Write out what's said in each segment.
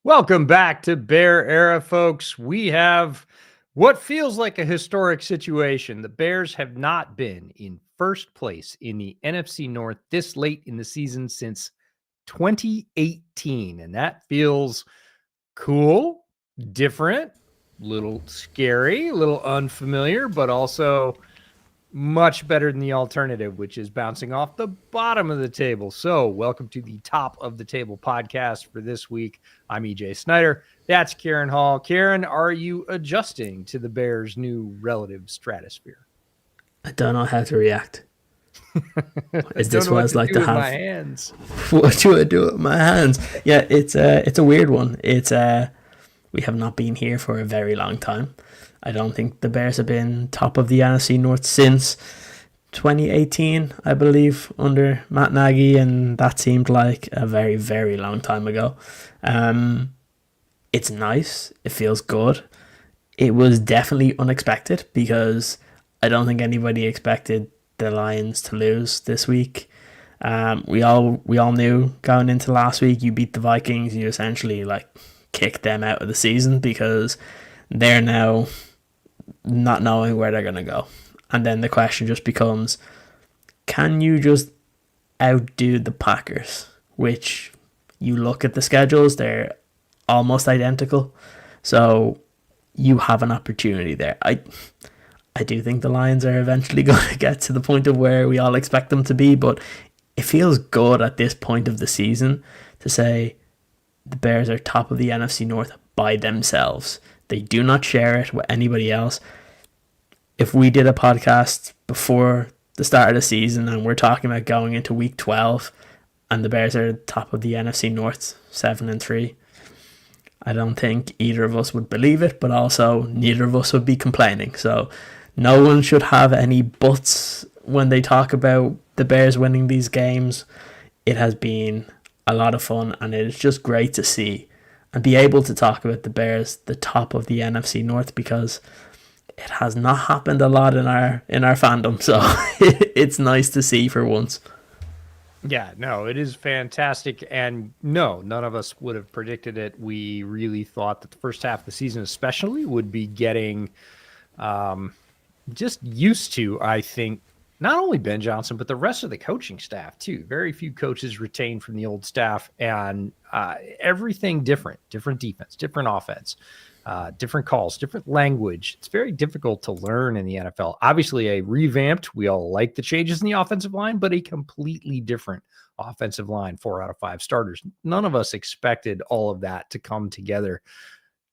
Welcome back to Bear Era, folks. We have what feels like a historic situation. The Bears have not been in first place in the NFC North this late in the season since 2018. And that feels cool, different, a little scary, a little unfamiliar, but also much better than the alternative, which is bouncing off the bottom of the table. So welcome to the Top of the Table podcast for this week. I'm EJ Snyder. That's Karen Hall. Karen, are you adjusting to the Bears' new relative stratosphere? I don't know how to react. Is this what it's like to have my hands? What do I do with my hands? Yeah, it's a weird one. We have not been here for a very long time. I don't think the Bears have been top of the NFC North since 2018, I believe, under Matt Nagy, and that seemed like a very, very long time ago. It's nice. It feels good. It was definitely unexpected because I don't think anybody expected the Lions to lose this week. We all knew going into last week, you beat the Vikings, you essentially kicked them out of the season because they're now not knowing where they're going to go. And then the question just becomes, can you just outdo the Packers? Which, you look at the schedules, they're almost identical. So you have an opportunity there. I do think the Lions are eventually going to get to the point of where we all expect them to be, but it feels good at this point of the season to say the Bears are top of the NFC North by themselves. They do not share it with anybody else. If we did a podcast before the start of the season and we're talking about going into week 12 and the Bears are top of the NFC North 7-3, I don't think either of us would believe it, but also neither of us would be complaining. So no one should have any buts when they talk about the Bears winning these games. It has been a lot of fun, and it is just great to see and be able to talk about the Bears, the top of the NFC North, because it has not happened a lot in our fandom. So it's nice to see for once. Yeah, no, it is fantastic. And no, none of us would have predicted it. We really thought that the first half of the season especially would be getting just used to, I think, not only Ben Johnson, but the rest of the coaching staff too. Very few coaches retained from the old staff, and everything different defense, different offense, different calls, different language. It's very difficult to learn in the NFL. Obviously a revamped, we all like the changes in the offensive line, but a completely different offensive line, 4 out of 5 starters. None of us expected all of that to come together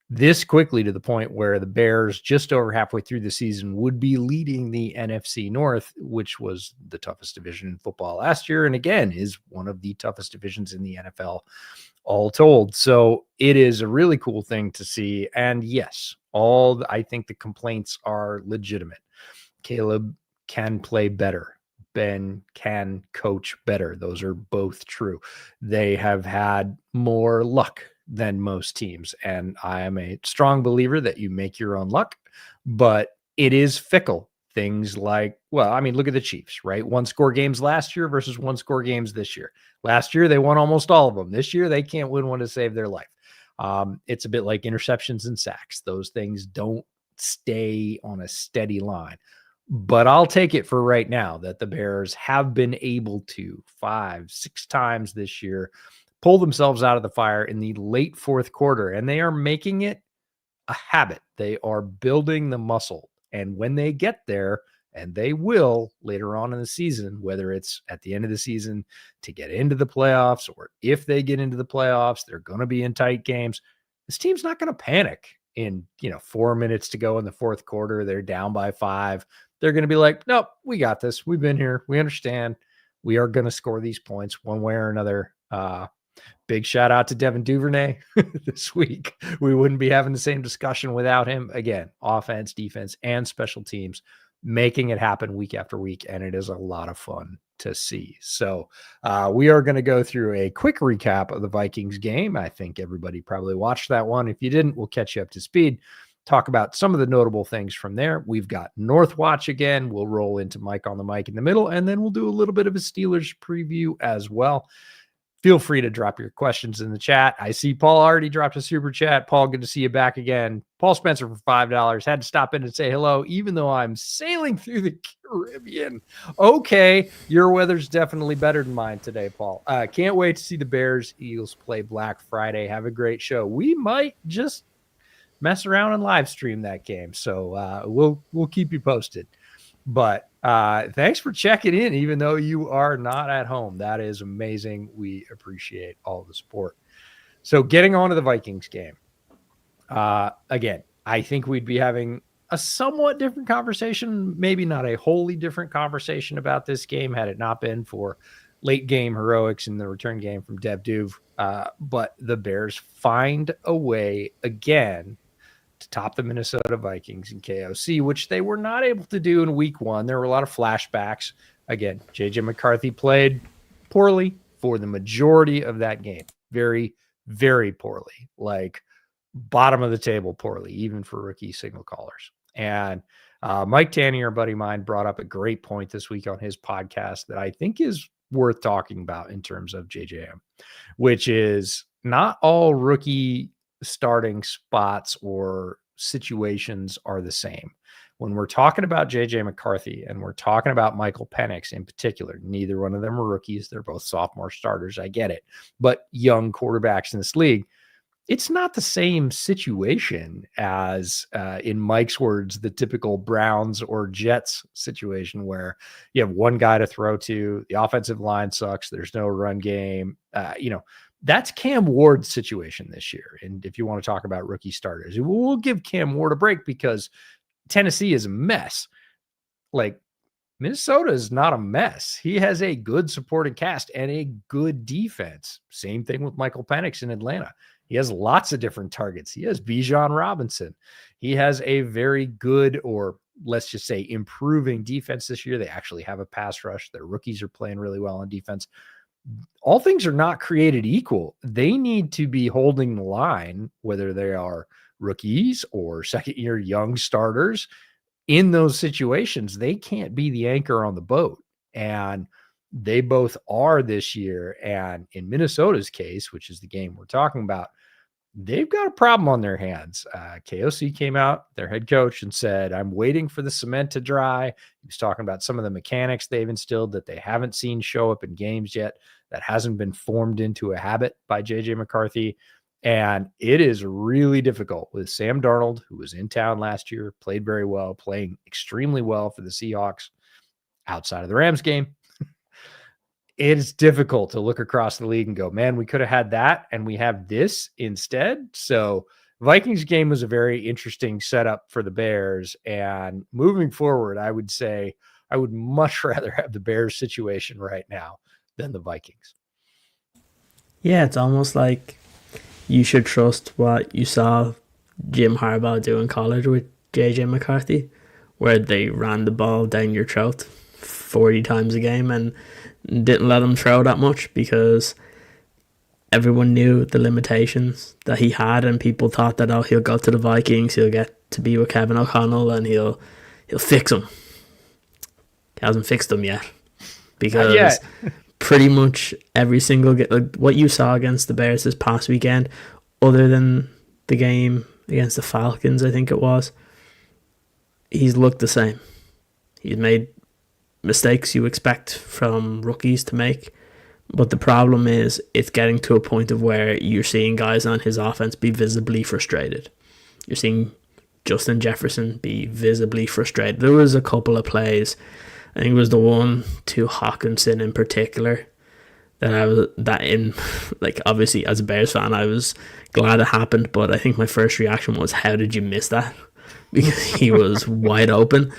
this quickly to the point where the Bears, just over halfway through the season, would be leading the NFC North, which was the toughest division in football last year, and again is one of the toughest divisions in the NFL all told. So it is a really cool thing to see. And yes, I think the complaints are legitimate. Caleb can play better. Ben can coach better. Those are both true. They have had more luck than most teams. And I am a strong believer that you make your own luck, but it is fickle. Things like, well, I mean, look at the Chiefs, right? 1-score games last year versus 1-score games this year. Last year, they won almost all of them. This year, they can't win one to save their life. It's a bit like interceptions and sacks. Those things don't stay on a steady line. But I'll take it for right now that the Bears have been able to 5-6 times this year pull themselves out of the fire in the late fourth quarter, and they are making it a habit. They are building the muscle. And when they get there, and they will later on in the season, whether it's at the end of the season to get into the playoffs, or if they get into the playoffs, they're going to be in tight games. This team's not going to panic in 4 minutes to go in the fourth quarter. They're down by 5. They're going to be like, nope, we got this. We've been here. We understand. We are going to score these points one way or another. Big shout out to Devin Duvernay this week. We wouldn't be having the same discussion without him. Again, offense, defense, and special teams making it happen week after week, and it is a lot of fun to see. So we are going to go through a quick recap of the Vikings game. I think everybody probably watched that one. If you didn't, we'll catch you up to speed, talk about some of the notable things from there. We've got North Watch again. We'll roll into Mike on the mic in the middle, and then we'll do a little bit of a Steelers preview as well. feel free to drop your questions in the chat. I see Paul already dropped a super chat. Paul, good to see you back again. Paul Spencer for $5. Had to stop in and say hello, even though I'm sailing through the Caribbean. Okay, your weather's definitely better than mine today, Paul. Can't wait to see the Bears Eagles play Black Friday. Have a great show. We might just mess around and live stream that game, so we'll keep you posted. But thanks for checking in, even though you are not at home. That is amazing. We appreciate all the support. So getting on to the Vikings game. Again, I think we'd be having a somewhat different conversation, maybe not a wholly different conversation about this game had it not been for late game heroics in the return game from Dev Duve. But the Bears find a way again to top the Minnesota Vikings in KOC, which they were not able to do in week one. There were a lot of flashbacks. Again, JJ McCarthy played poorly for the majority of that game. Very, very poorly. Like bottom of the table poorly, even for rookie signal callers. And Mike Tanny, our buddy of mine, brought up a great point this week on his podcast that I think is worth talking about in terms of JJM, which is not all rookie starting spots or situations are the same. When we're talking about JJ McCarthy and we're talking about Michael Penix in particular, neither one of them are rookies. They're both sophomore starters. I get it. But young quarterbacks in this league, it's not the same situation as, in Mike's words, the typical Browns or Jets situation where you have one guy to throw to, the offensive line sucks, there's no run game. That's Cam Ward's situation this year. And if you want to talk about rookie starters, we'll give Cam Ward a break because Tennessee is a mess. Like Minnesota is not a mess. He has a good supporting cast and a good defense. Same thing with Michael Penix in Atlanta. He has lots of different targets. He has Bijan Robinson. He has a very good, or let's just say improving defense this year. They actually have a pass rush. Their rookies are playing really well on defense. All things are not created equal. They need to be holding the line, whether they are rookies or second-year young starters. In those situations, they can't be the anchor on the boat. And they both are this year. And in Minnesota's case, which is the game we're talking about, they've got a problem on their hands. KOC came out, their head coach, and said, I'm waiting for the cement to dry. He was talking about some of the mechanics they've instilled that they haven't seen show up in games yet, that hasn't been formed into a habit by JJ McCarthy. And it is really difficult with Sam Darnold, who was in town last year, played very well, playing extremely well for the Seahawks outside of the Rams game. It's difficult to look across the league and go, man, we could have had that and we have this instead. So Vikings game was a very interesting setup for the Bears. And moving forward, I would say I would much rather have the Bears situation right now than the Vikings. Yeah, it's almost like you should trust what you saw Jim Harbaugh do in college with JJ McCarthy, where they ran the ball down your throat 40 times a game and didn't let him throw that much because everyone knew the limitations that he had, and people thought that, oh, he'll go to the Vikings, he'll get to be with Kevin O'Connell and he'll fix them. He hasn't fixed them yet because pretty much every single game, like what you saw against the Bears this past weekend, other than the game against the Falcons, I think it was, he's looked the same. He's made mistakes you expect from rookies to make, but the problem is it's getting to a point of where you're seeing guys on his offense be visibly frustrated. You're seeing Justin Jefferson be visibly frustrated. There was a couple of plays, I think it was the one to Hawkinson in particular, that obviously as a Bears fan I was glad it happened, but I think my first reaction was, how did you miss that? Because he was wide open.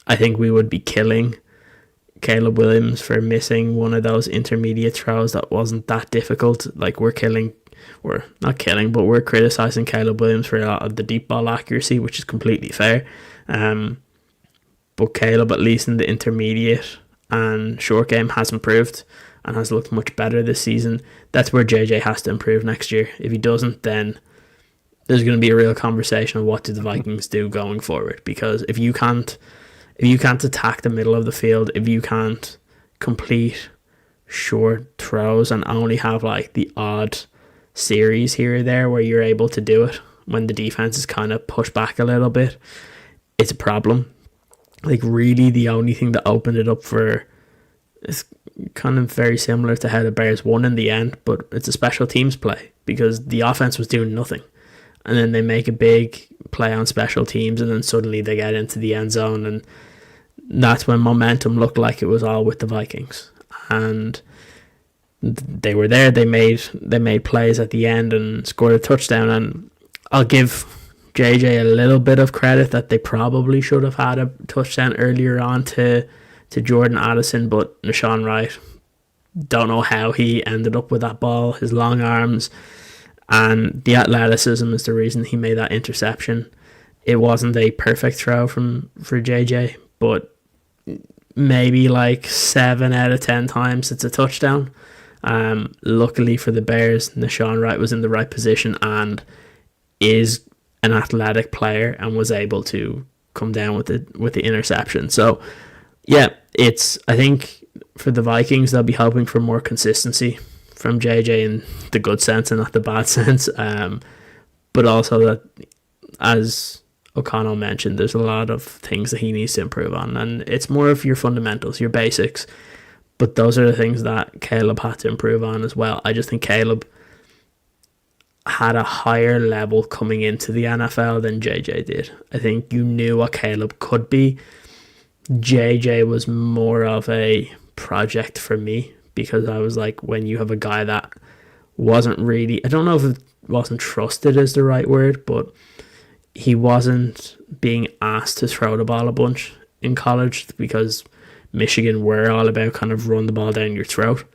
I think we would be killing Caleb Williams for missing one of those intermediate throws that wasn't that difficult. Like we're not killing, but we're criticizing Caleb Williams for a lot of the deep ball accuracy, which is completely fair. But Caleb, at least in the intermediate and short game, has improved and has looked much better this season. That's where JJ has to improve next year. If he doesn't, then there's going to be a real conversation of what do the Vikings do going forward. Because if you can't attack the middle of the field, if you can't complete short throws and only have like the odd series here or there where you're able to do it when the defense is kind of pushed back a little bit, it's a problem. Like, really, the only thing that opened it up for is kind of very similar to how the Bears won in the end, but it's a special teams play because the offense was doing nothing. And then they make a big play on special teams, and then suddenly they get into the end zone, and that's when momentum looked like it was all with the Vikings. And they were there. They made plays at the end and scored a touchdown. And I'll give JJ a little bit of credit that they probably should have had a touchdown earlier on to Jordan Addison, but Nashawn Wright, don't know how he ended up with that ball. His long arms and the athleticism is the reason he made that interception. It wasn't a perfect throw for JJ, but maybe like 7 out of 10 times it's a touchdown. Luckily for the Bears, Nashawn Wright was in the right position and is an athletic player and was able to come down with the interception. So yeah, I think for the Vikings, they'll be hoping for more consistency from JJ in the good sense and not the bad sense. But also that, as O'Connell mentioned, there's a lot of things that he needs to improve on, and it's more of your fundamentals, your basics. But those are the things that Caleb had to improve on as well. I just think Caleb had a higher level coming into the NFL than JJ did. I think you knew what Caleb could be. JJ was more of a project for me because I was like, when you have a guy that wasn't really, I don't know if it wasn't trusted is the right word, but he wasn't being asked to throw the ball a bunch in college because Michigan were all about kind of run the ball down your throat.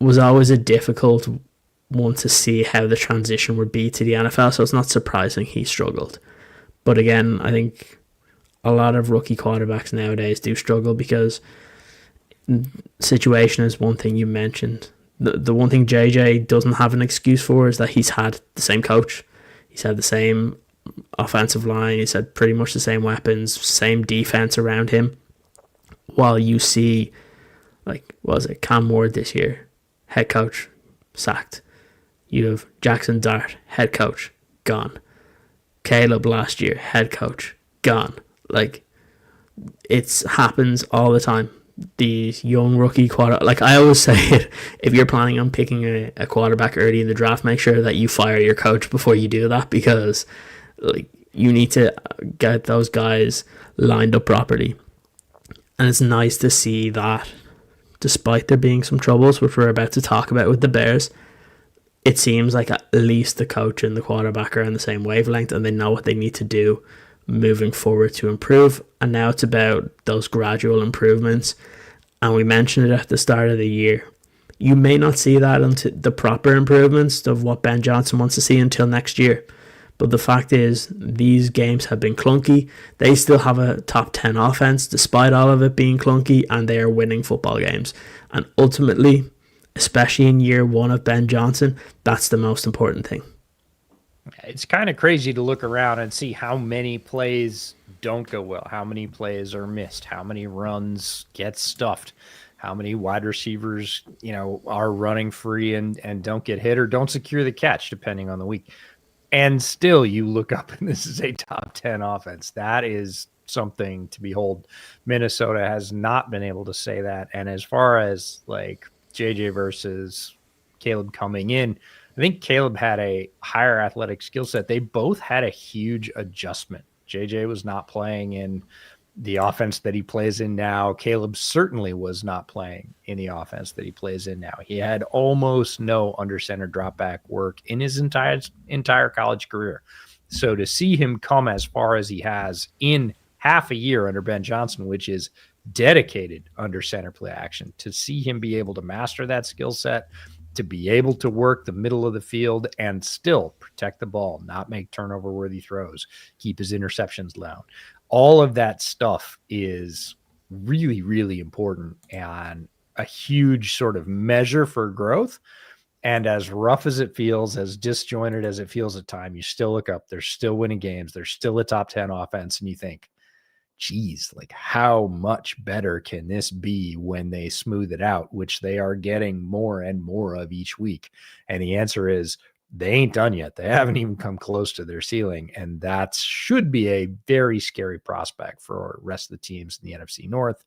Was always a difficult one to see how the transition would be to the NFL, so it's not surprising he struggled. But again, I think a lot of rookie quarterbacks nowadays do struggle because situation is one thing you mentioned. The one thing JJ doesn't have an excuse for is that he's had the same coach. He's had the same offensive line. He's had pretty much the same weapons, same defense around him. While you see, like, what was it, Cam Ward this year, head coach, sacked. You have Jackson Dart, head coach, gone. Caleb last year, head coach, gone. Like, it happens all the time. These young rookie like I always say it, if you're planning on picking a quarterback early in the draft, make sure that you fire your coach before you do that, because like you need to get those guys lined up properly. And it's nice to see that despite there being some troubles, which we're about to talk about with the Bears, it seems like at least the coach and the quarterback are on the same wavelength and they know what they need to do moving forward to improve. And now it's about those gradual improvements. And we mentioned it at the start of the year. You may not see that until the proper improvements of what Ben Johnson wants to see until next year. But the fact is, these games have been clunky. They still have a top 10 offense despite all of it being clunky, and they are winning football games. And ultimately, especially in year one of Ben Johnson, that's the most important thing. It's kind of crazy to look around and see how many plays don't go well, how many plays are missed, how many runs get stuffed, how many wide receivers, are running free and don't get hit or don't secure the catch, depending on the week. And still you look up and this is a top 10 offense. That is something to behold. Minnesota has not been able to say that. And as far as like JJ versus Caleb coming in, I think Caleb had a higher athletic skill set. They both had a huge adjustment. JJ was not playing in the offense that he plays in now. Caleb certainly was not playing in the offense that he plays in now. He had almost no under center drop back work in his entire college career. So to see him come as far as he has in half a year under Ben Johnson, which is dedicated under center play action, to see him be able to master that skill set, to be able to work the middle of the field and still protect the ball, not make turnover worthy throws, keep his interceptions down. All of that stuff is really, really important and a huge sort of measure for growth. And as rough as it feels, as disjointed as it feels at time, you still look up, they're still winning games. They're still a top 10 offense. And you think, geez, like how much better can this be when they smooth it out, which they are getting more and more of each week? And the answer is they ain't done yet. They haven't even come close to their ceiling. And that should be a very scary prospect for the rest of the teams in the NFC North.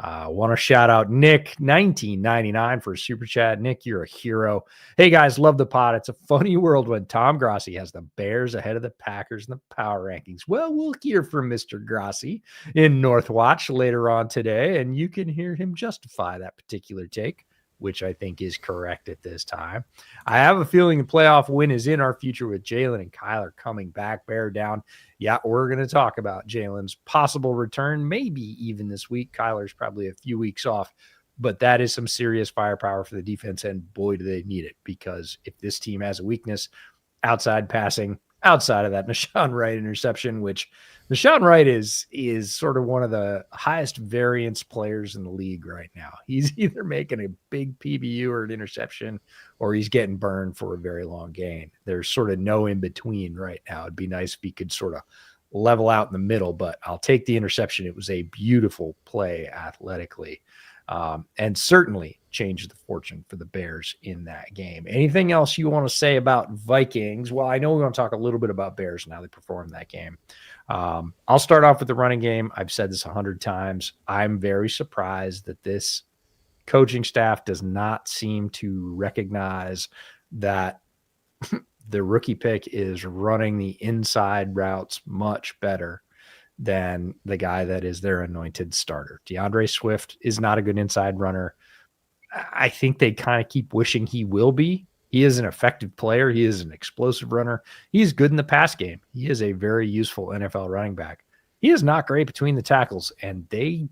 Want to shout out Nick 1999 for a super chat. Nick, you're a hero. Hey guys, love the pod. It's a funny world when Tom Grossi has the Bears ahead of the Packers in the power rankings. Well, we'll hear from Mr. Grossi in Northwatch later on today, and you can hear him justify that particular take, which I think is correct at this time. I have a feeling the playoff win is in our future with Jalen and Kyler coming back, bear down. Yeah, we're going to talk about Jalen's possible return, maybe even this week. Kyler's probably a few weeks off, but that is some serious firepower for the defense, and boy, do they need it, because if this team has a weakness, outside passing, outside of that Nashawn Wright interception, which Nashawn Wright is sort of one of the highest variance players in the league right now. He's either making a big PBU or an interception, or he's getting burned for a very long gain. There's sort of no in between right now. It'd be nice if he could sort of level out in the middle, but I'll take the interception. It was a beautiful play athletically, and certainly changed the fortune for the Bears in that game. Anything else you want to say about Vikings? Well, I know we're going to talk a little bit about Bears and how they performed that game. I'll start off with the running game. I've said this 100 times. I'm very surprised that this coaching staff does not seem to recognize that the rookie pick is running the inside routes much better than the guy that is their anointed starter. DeAndre Swift is not a good inside runner. I think they kind of keep wishing he will be. He is an effective player. He is an explosive runner. He's good in the pass game. He is a very useful NFL running back. He is not great between the tackles, and they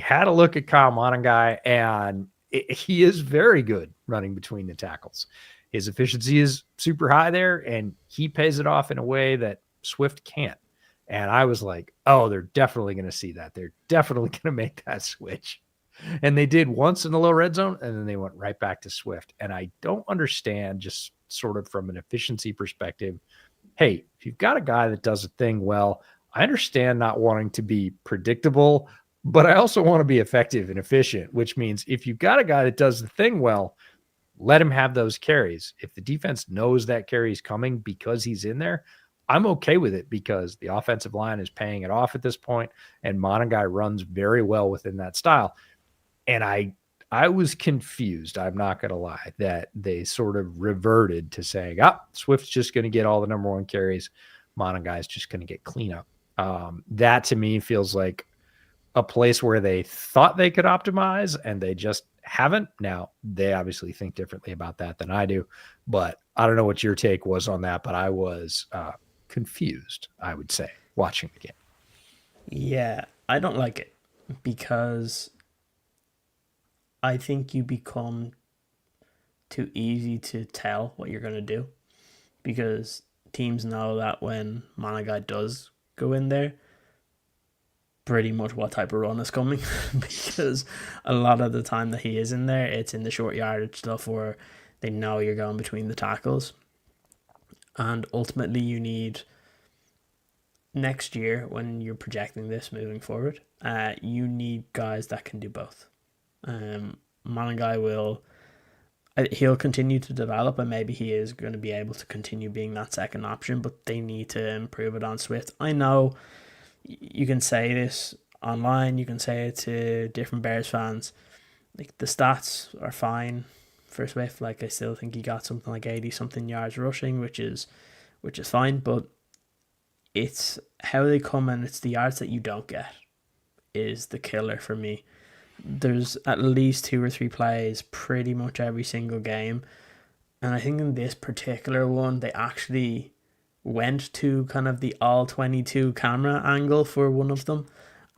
had a look at Kyle Monangai, and he is very good running between the tackles. His efficiency is super high there, and he pays it off in a way that Swift can't. And I was like, oh, they're definitely going to see that. They're definitely going to make that switch. And they did once in the low red zone, and then they went right back to Swift. And I don't understand, just sort of from an efficiency perspective, hey, if you've got a guy that does a thing well, I understand not wanting to be predictable, but I also want to be effective and efficient, which means if you've got a guy that does the thing well, let him have those carries. If the defense knows that carry is coming because he's in there, I'm okay with it, because the offensive line is paying it off at this point, and Monangai runs very well within that style. And I was confused, I'm not going to lie, that they sort of reverted to saying, Swift's just going to get all the number one carries. Monangai's just going to get cleanup. That to me feels like a place where they thought they could optimize and they just haven't. Now, they obviously think differently about that than I do, but I don't know what your take was on that, but I was confused, I would say, watching the game. Yeah, I don't like it, because I think you become too easy to tell what you're going to do, because teams know that when Monaghan does go in there, pretty much what type of run is coming, because a lot of the time that he is in there, it's in the short yardage stuff where they know you're going between the tackles. And ultimately you need, next year when you're projecting this moving forward, you need guys that can do both. Monangai he'll continue to develop, and maybe he is going to be able to continue being that second option, but they need to improve it on Swift. I know you can say this online, you can say it to different Bears fans, like the stats are fine for Swift. Like, I still think he got something like 80 something yards rushing, which is fine, but it's how they come, and it's the yards that you don't get is the killer for me. There's at least 2 or 3 plays pretty much every single game, and I think in this particular one they actually went to kind of the all 22 camera angle for one of them,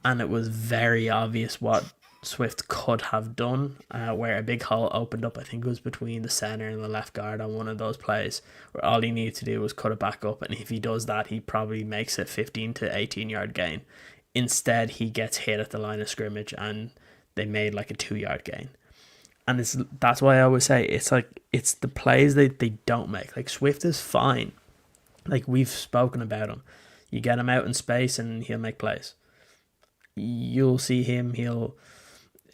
and it was very obvious what Swift could have done, where a big hole opened up. I think it was between the center and the left guard on one of those plays, where all he needed to do was cut it back up, and if he does that, he probably makes it 15 to 18 yard gain. Instead, he gets hit at the line of scrimmage, and they made like a 2-yard gain. And that's why I always say it's the plays that they don't make. Like, Swift is fine. Like, we've spoken about him. You get him out in space and he'll make plays. You'll see him.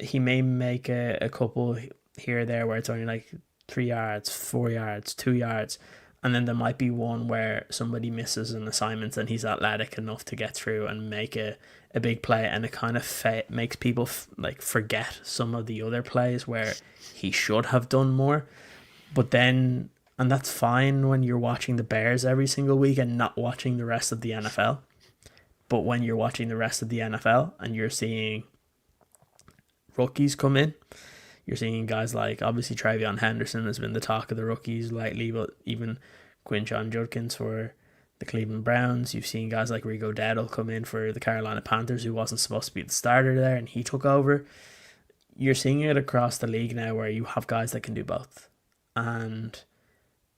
He may make a couple here or there where it's only like 3 yards, 4 yards, 2 yards, and then there might be one where somebody misses an assignment and he's athletic enough to get through and make a big play, and it kind of makes people like forget some of the other plays where he should have done more. But then, and that's fine when you're watching the Bears every single week and not watching the rest of the NFL. But when you're watching the rest of the NFL and you're seeing rookies come in, you're seeing guys like, obviously Travion Henderson has been the talk of the rookies lately, but even Quinshon Judkins for the Cleveland Browns. You've seen guys like Rico Dowdle come in for the Carolina Panthers, who wasn't supposed to be the starter there, and he took over. You're seeing it across the league now where you have guys that can do both. And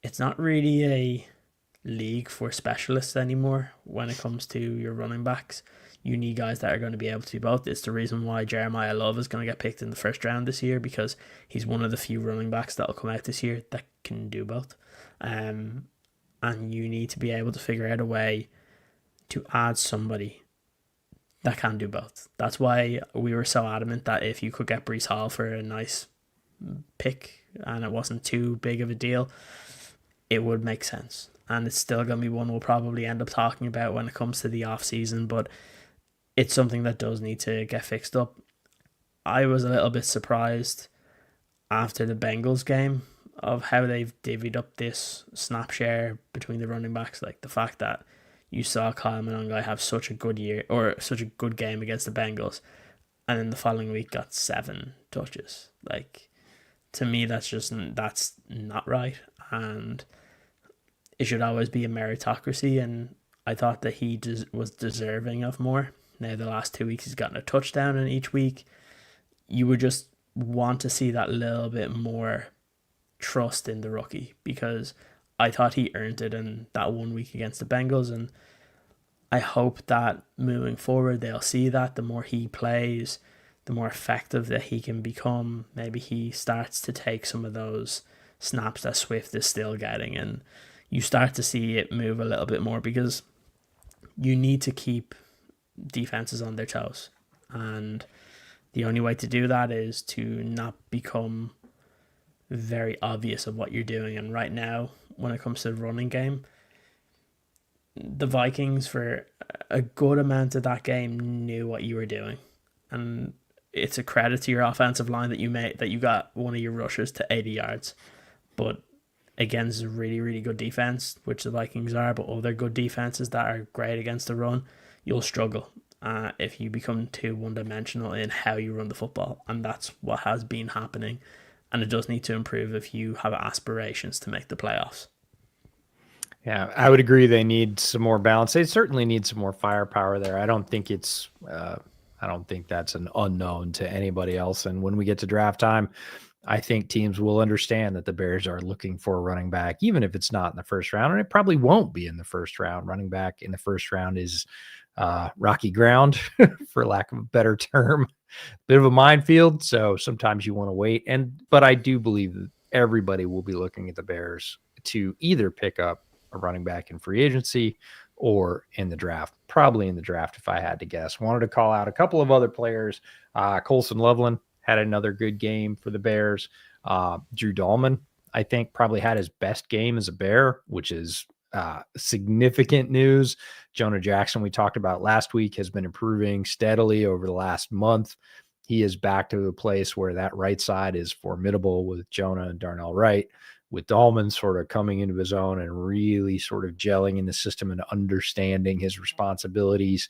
it's not really a league for specialists anymore when it comes to your running backs. You need guys that are going to be able to do both. It's the reason why Jeremiah Love is going to get picked in the first round this year, because he's one of the few running backs that will come out this year that can do both. And you need to be able to figure out a way to add somebody that can do both. That's why we were so adamant that if you could get Breece Hall for a nice pick and it wasn't too big of a deal, it would make sense. And it's still going to be one we'll probably end up talking about when it comes to the off season, but it's something that does need to get fixed up. I was a little bit surprised after the Bengals game of how they've divvied up this snap share between the running backs. Like the fact that you saw Kyle Monangai have such a good year or such a good game against the Bengals, and then the following week got 7 touches. Like, to me, that's not right, and it should always be a meritocracy. And I thought that he was deserving of more. Now, the last 2 weeks, he's gotten a touchdown in each week. You would just want to see that little bit more trust in the rookie, because I thought he earned it in that 1 week against the Bengals. And I hope that moving forward, they'll see that the more he plays, the more effective that he can become. Maybe he starts to take some of those snaps that Swift is still getting, and you start to see it move a little bit more, because you need to keep defenses on their toes, and the only way to do that is to not become very obvious of what you're doing. And right now, when it comes to the running game, the Vikings for a good amount of that game knew what you were doing, and it's a credit to your offensive line that you got one of your rushers to 80 yards. But against a really, really good defense, which the Vikings are, but other good defenses that are great against the run, you'll struggle if you become too one-dimensional in how you run the football. And that's what has been happening. And it does need to improve if you have aspirations to make the playoffs. Yeah, I would agree. They need some more balance. They certainly need some more firepower there. I don't think that's an unknown to anybody else. And when we get to draft time, I think teams will understand that the Bears are looking for a running back, even if it's not in the first round, and it probably won't be in the first round. Running back in the first round is rocky ground, for lack of a better term, bit of a minefield. So sometimes you want to wait. But I do believe that everybody will be looking at the Bears to either pick up a running back in free agency or in the draft. Probably in the draft, if I had to guess. Wanted to call out a couple of other players. Colson Loveland had another good game for the Bears. Drew Dahlman, I think, probably had his best game as a Bear, which is significant news. Jonah Jackson, we talked about last week, has been improving steadily over the last month. He is back to a place where that right side is formidable with Jonah and Darnell Wright, with Dahlman sort of coming into his own and really sort of gelling in the system and understanding his responsibilities.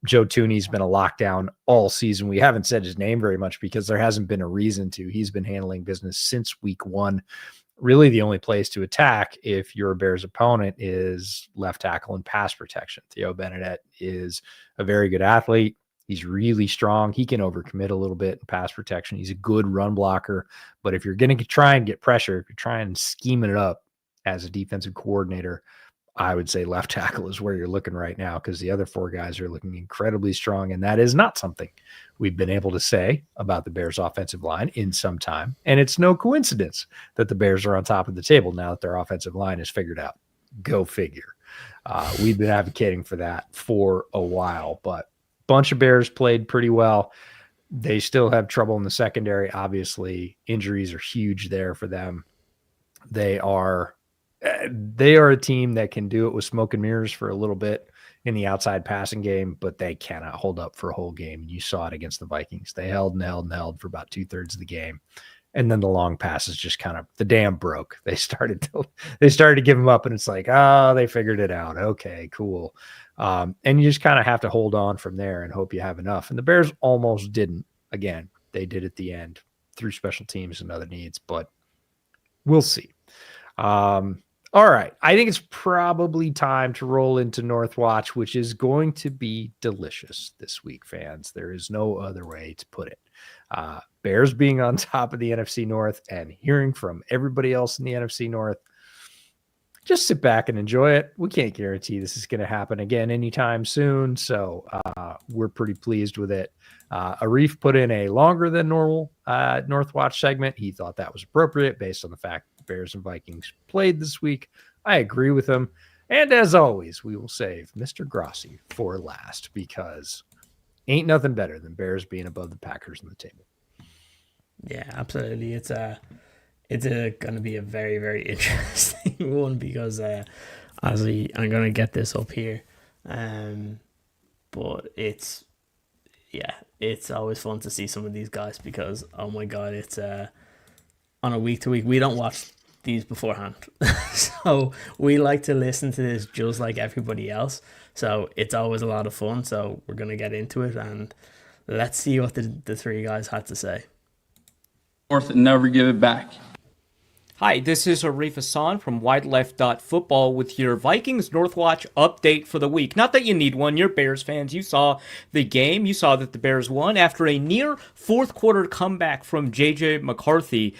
Joe Tooney's been a lockdown all season. We haven't said his name very much because there hasn't been a reason to. He's been handling business since week 1. Really, the only place to attack if you're a Bears opponent is left tackle and pass protection. Theo Benedette is a very good athlete. He's really strong. He can overcommit a little bit in pass protection. He's a good run blocker. But if you're going to try and get pressure, if you're trying and scheming it up as a defensive coordinator, I would say left tackle is where you're looking right now, because the other 4 guys are looking incredibly strong. And that is not something we've been able to say about the Bears offensive line in some time. And it's no coincidence that the Bears are on top of the table now that their offensive line is figured out. Go figure. We've been advocating for that for a while, but bunch of Bears played pretty well. They still have trouble in the secondary. Obviously, injuries are huge there for them. They are a team that can do it with smoke and mirrors for a little bit in the outside passing game, but they cannot hold up for a whole game. You saw it against the Vikings. They held and held and held for about 2/3 of the game. And then the long passes just kind of, the dam broke. They started to give them up, and it's like, oh, they figured it out. Okay, cool. And you just kind of have to hold on from there and hope you have enough. And the Bears almost didn't. Again, they did at the end through special teams and other needs, but we'll see. All right. I think it's probably time to roll into North Watch, which is going to be delicious this week, fans. There is no other way to put it. Bears being on top of the NFC North and hearing from everybody else in the NFC North. Just sit back and enjoy it. We can't guarantee this is going to happen again anytime soon, so we're pretty pleased with it. Arif put in a longer than normal North Watch segment. He thought that was appropriate based on the fact the Bears and Vikings played this week. I agree with him. And as always, we will save Mr. Grossi for last because ain't nothing better than Bears being above the Packers on the table. Yeah, absolutely. It's going to be a very, very interesting one because I'm going to get this up here. But it's always fun to see some of these guys because, oh my God, it's on a week to week. We don't watch these beforehand. So we like to listen to this just like everybody else. So it's always a lot of fun. So we're going to get into it and let's see what the three guys had to say. North and never give it back. Hi, this is Arif Hassan from WideLeft.Football with your Vikings Northwatch update for the week. Not that you need one, you're Bears fans. You saw the game. You saw that the Bears won after a near fourth quarter comeback from J.J. McCarthy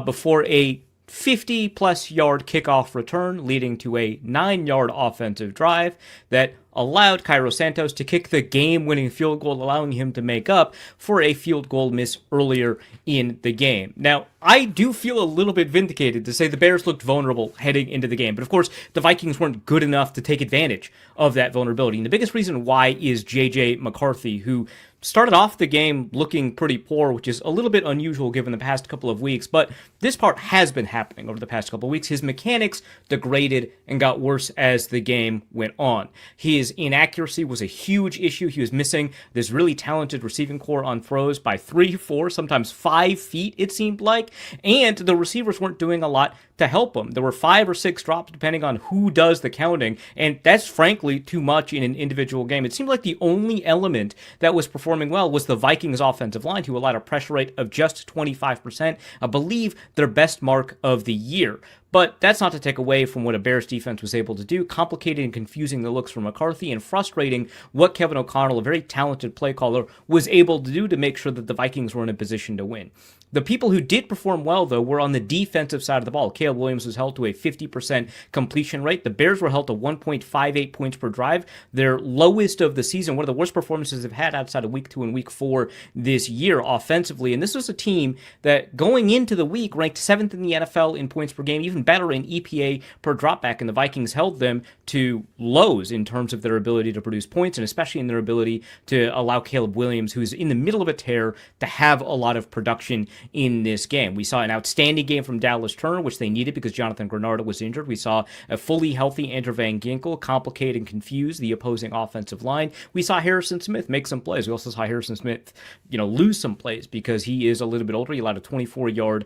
before a 50-plus yard kickoff return, leading to a 9-yard offensive drive that allowed Cairo Santos to kick the game-winning field goal, allowing him to make up for a field goal miss earlier in the game. Now, I do feel a little bit vindicated to say the Bears looked vulnerable heading into the game, but of course, the Vikings weren't good enough to take advantage of that vulnerability. And the biggest reason why is J.J. McCarthy, who started off the game looking pretty poor, which is a little bit unusual given the past couple of weeks, but this part has been happening over the past couple of weeks. His mechanics degraded and got worse as the game went on. His inaccuracy was a huge issue. He was missing this really talented receiving core on throws by 3, 4, sometimes 5 feet, it seemed like, and the receivers weren't doing a lot to help him. There were 5 or 6 drops depending on who does the counting, and that's frankly too much in an individual game. It seemed like the only element that was performing well was the Vikings offensive line, who allowed a pressure rate of just 25%, I believe their best mark of the year. But that's not to take away from what a Bears defense was able to do, complicating and confusing the looks for McCarthy and frustrating what Kevin O'Connell, a very talented play caller, was able to do to make sure that the Vikings were in a position to win. The people who did perform well, though, were on the defensive side of the ball. Caleb Williams was held to a 50% completion rate. The Bears were held to 1.58 points per drive, their lowest of the season, one of the worst performances they've had outside of week 2 and week 4 this year offensively. And this was a team that, going into the week, ranked 7th in the NFL in points per game, even better in EPA per dropback, and the Vikings held them to lows in terms of their ability to produce points, and especially in their ability to allow Caleb Williams, who's in the middle of a tear, to have a lot of production in this game. We saw an outstanding game from Dallas Turner, which they needed because Jonathan Grenard was injured. We saw a fully healthy Andrew Van Ginkel complicate and confuse the opposing offensive line. We saw Harrison Smith make some plays. We also saw Harrison Smith, lose some plays because he is a little bit older. He allowed a 24-yard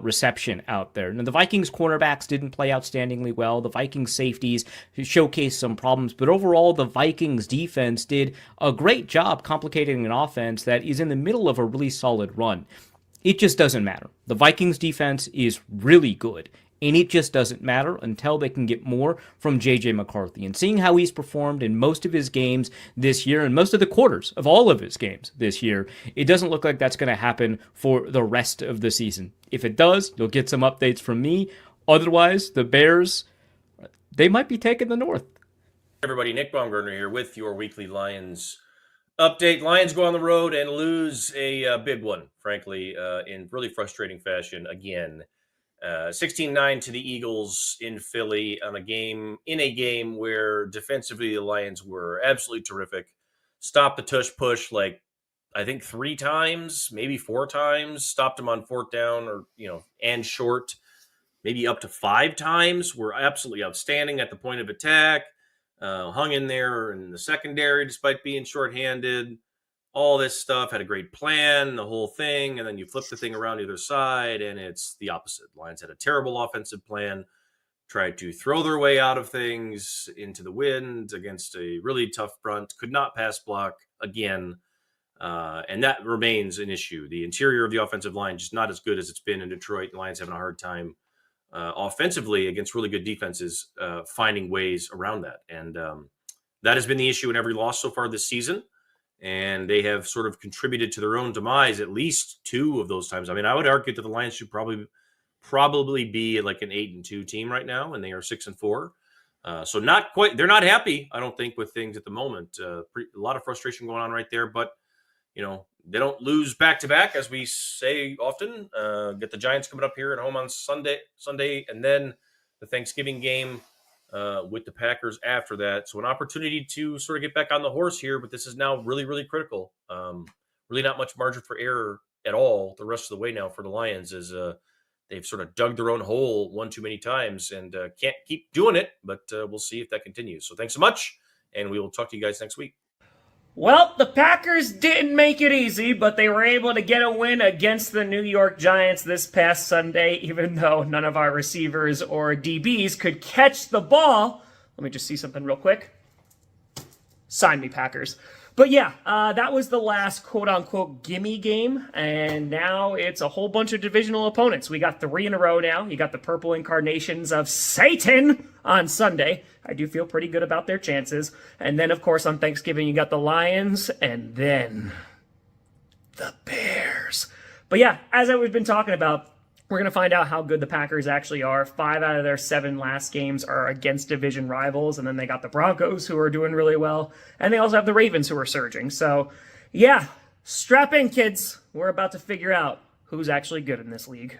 reception out there. Now, the Vikings cornerbacks didn't play outstandingly well. The Vikings safeties showcased some problems, but overall, the Vikings defense did a great job complicating an offense that is in the middle of a really solid run. It just doesn't matter. The Vikings defense is really good, and it just doesn't matter until they can get more from J.J. McCarthy. And seeing how he's performed in most of his games this year and most of the quarters of all of his games this year, it doesn't look like that's going to happen for the rest of the season. If it does, you'll get some updates from me. Otherwise, the Bears, they might be taking the North. Everybody, Nick Baumgartner here with your weekly Lions update. Lions go on the road and lose a big one, frankly, in really frustrating fashion again. 16-9 to the Eagles in Philly in a game where defensively the Lions were absolutely terrific. Stopped the tush push like I think 3 times, maybe 4 times. Stopped them on 4th down and short, maybe up to 5 times. Were absolutely outstanding at the point of attack. Hung in there in the secondary despite being shorthanded. All this stuff, had a great plan, the whole thing, and then you flip the thing around the other side, and it's the opposite. Lions had a terrible offensive plan, tried to throw their way out of things into the wind against a really tough front, could not pass block again, and that remains an issue. The interior of the offensive line just not as good as it's been in Detroit. The Lions having a hard time offensively against really good defenses, finding ways around that, and that has been the issue in every loss so far this season. And they have sort of contributed to their own demise at least 2 of those times. I mean, I would argue that the Lions should probably be like an 8-2 team right now, and they are 6-4. So not quite. They're not happy, I don't think, with things at the moment. A lot of frustration going on right there, but they don't lose back to back, as we say often. Get the Giants coming up here at home on Sunday, and then the Thanksgiving game with the Packers after that. So an opportunity to sort of get back on the horse here, but this is now really, really critical. Really not much margin for error at all the rest of the way now for the Lions, as they've sort of dug their own hole one too many times and can't keep doing it, but we'll see if that continues. So thanks so much, and we will talk to you guys next week. Well, the Packers didn't make it easy, but they were able to get a win against the New York Giants this past Sunday, even though none of our receivers or DBs could catch the ball. Let me just see something real quick. Sign me, Packers. But yeah, that was the last quote-unquote gimme game, and now it's a whole bunch of divisional opponents. We got 3 in a row now. You got the purple incarnations of Satan on Sunday. I do feel pretty good about their chances. And then, of course, on Thanksgiving, you got the Lions, and then the Bears. But yeah, as we've been talking about, we're going to find out how good the Packers actually are. 5 out of their 7 last games are against division rivals, and then they got the Broncos, who are doing really well, and they also have the Ravens, who are surging. So, yeah, strap in, kids. We're about to figure out who's actually good in this league.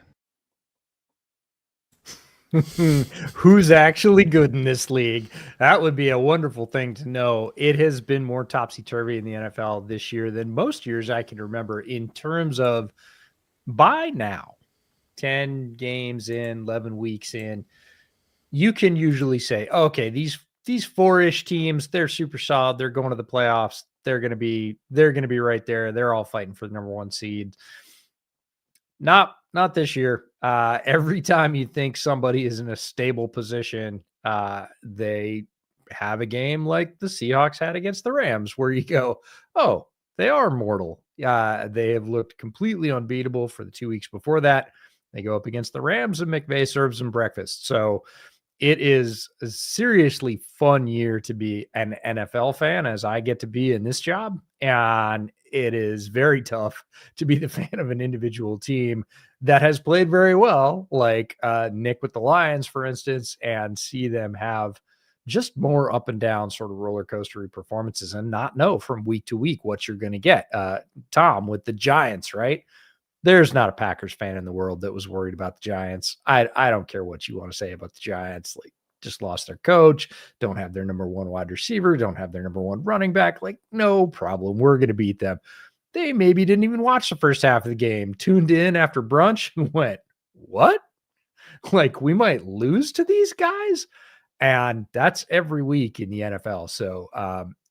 Who's actually good in this league? That would be a wonderful thing to know. It has been more topsy-turvy in the NFL this year than most years I can remember, in terms of, by now, 10 games in, 11 weeks in, you can usually say, okay, these 4-ish teams, they're super solid. They're going to the playoffs. They're going to be right there. They're all fighting for the number 1 seed. Not this year. Every time you think somebody is in a stable position, they have a game like the Seahawks had against the Rams, where you go, oh, they are mortal. They have looked completely unbeatable for the 2 weeks before that. They go up against the Rams, and McVay serves them breakfast. So it is a seriously fun year to be an NFL fan, as I get to be in this job. And it is very tough to be the fan of an individual team that has played very well, like Nick with the Lions, for instance, and see them have just more up and down sort of roller coastery performances and not know from week to week what you're going to get. Tom with the Giants, right? There's not a Packers fan in the world that was worried about the Giants. I don't care what you want to say about the Giants. Like, just lost their coach, don't have their number 1 wide receiver, don't have their number 1 running back. Like, no problem. We're going to beat them. They maybe didn't even watch the first half of the game, tuned in after brunch and went, what? Like, we might lose to these guys? And that's every week in the NFL. So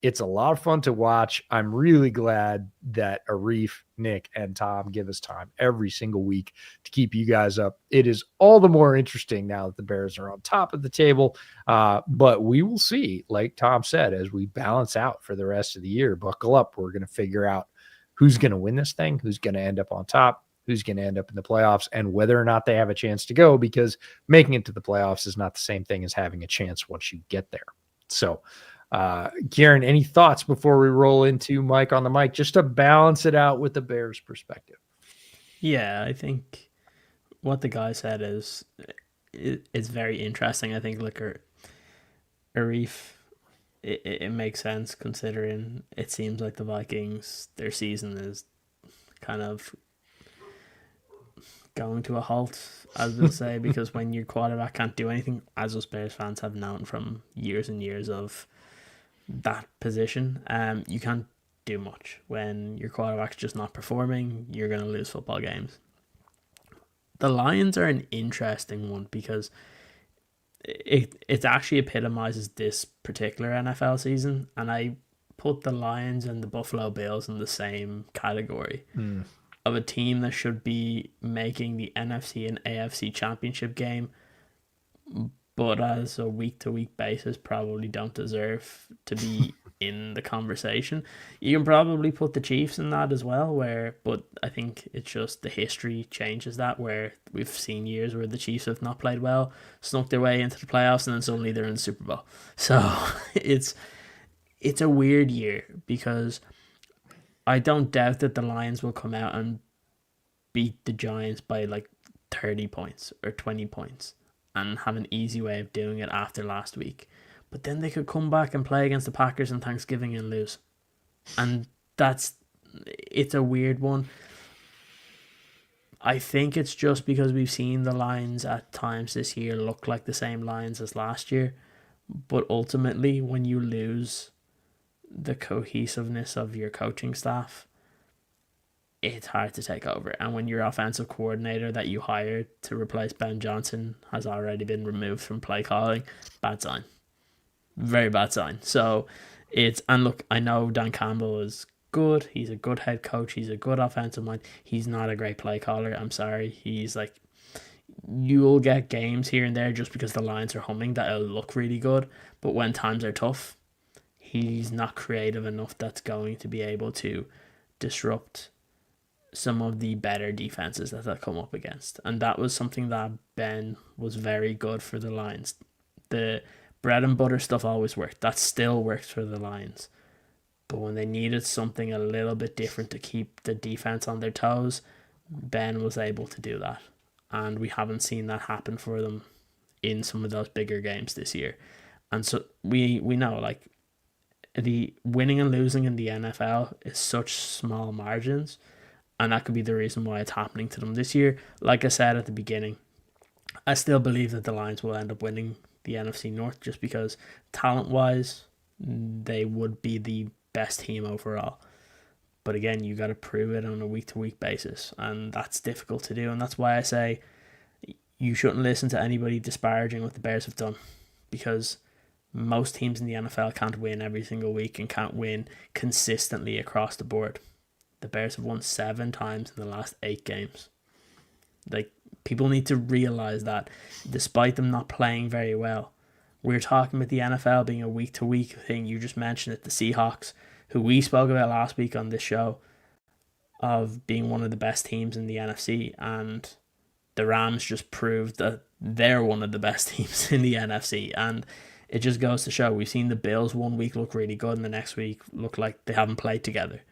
it's a lot of fun to watch. I'm really glad that Arif, Nick, and Tom give us time every single week to keep you guys up. It is all the more interesting now that the Bears are on top of the table. But we will see, like Tom said, as we balance out for the rest of the year. Buckle up. We're going to figure out who's going to win this thing, who's going to end up on top, who's going to end up in the playoffs, and whether or not they have a chance to go, because making it to the playoffs is not the same thing as having a chance once you get there. So, Kieran, any thoughts before we roll into Mike on the mic, just to balance it out with the Bears perspective? Yeah, I think what the guy said is very interesting. I think, look, Arif, it makes sense, considering it seems like the Vikings, their season is kind of going to a halt, as we'll say, because when your quarterback can't do anything, as us Bears fans have known from years and years of that position, you can't do much. When your quarterback's just not performing, you're going to lose football games. The Lions are an interesting one because it actually epitomizes this particular NFL season, and I put the Lions and the Buffalo Bills in the same category of a team that should be making the NFC and AFC championship game, but as a week-to-week basis probably don't deserve to be in the conversation. You can probably put the Chiefs in that as well, but I think it's just the history changes that, where we've seen years where the Chiefs have not played well, snuck their way into the playoffs, and then suddenly they're in the Super Bowl. So it's a weird year, because I don't doubt that the Lions will come out and beat the Giants by like 30 points or 20 points and have an easy way of doing it after last week. But then they could come back and play against the Packers on Thanksgiving and lose. And it's a weird one. I think it's just because we've seen the Lions at times this year look like the same Lions as last year. But ultimately, when you lose the cohesiveness of your coaching staff, it's hard to take over. And when your offensive coordinator that you hired to replace Ben Johnson has already been removed from play calling, bad sign. Very bad sign. So and look, I know Dan Campbell is good. He's a good head coach. He's a good offensive mind. He's not a great play caller. I'm sorry. He's like, you'll get games here and there just because the Lions are humming that'll look really good. But when times are tough, he's not creative enough that's going to be able to disrupt some of the better defenses that they'll come up against. And that was something that Ben was very good for the Lions. The bread and butter stuff always worked. That still works for the Lions. But when they needed something a little bit different to keep the defense on their toes, Ben was able to do that. And we haven't seen that happen for them in some of those bigger games this year. And so we know, like, the winning and losing in the NFL is such small margins, and that could be the reason why it's happening to them this year. Like I said at the beginning, I still believe that the Lions will end up winning the NFC North just because talent-wise, they would be the best team overall. But again, you got to prove it on a week-to-week basis, and that's difficult to do. And that's why I say you shouldn't listen to anybody disparaging what the Bears have done, because most teams in the NFL can't win every single week and can't win consistently across the board. The Bears have won 7 times in the last 8 games. Like, people need to realize that despite them not playing very well, we're talking about the NFL being a week-to-week thing. You just mentioned it, the Seahawks, who we spoke about last week on this show, of being one of the best teams in the NFC, and the Rams just proved that they're one of the best teams in the NFC. And it just goes to show, we've seen the Bills one week look really good and the next week look like they haven't played together.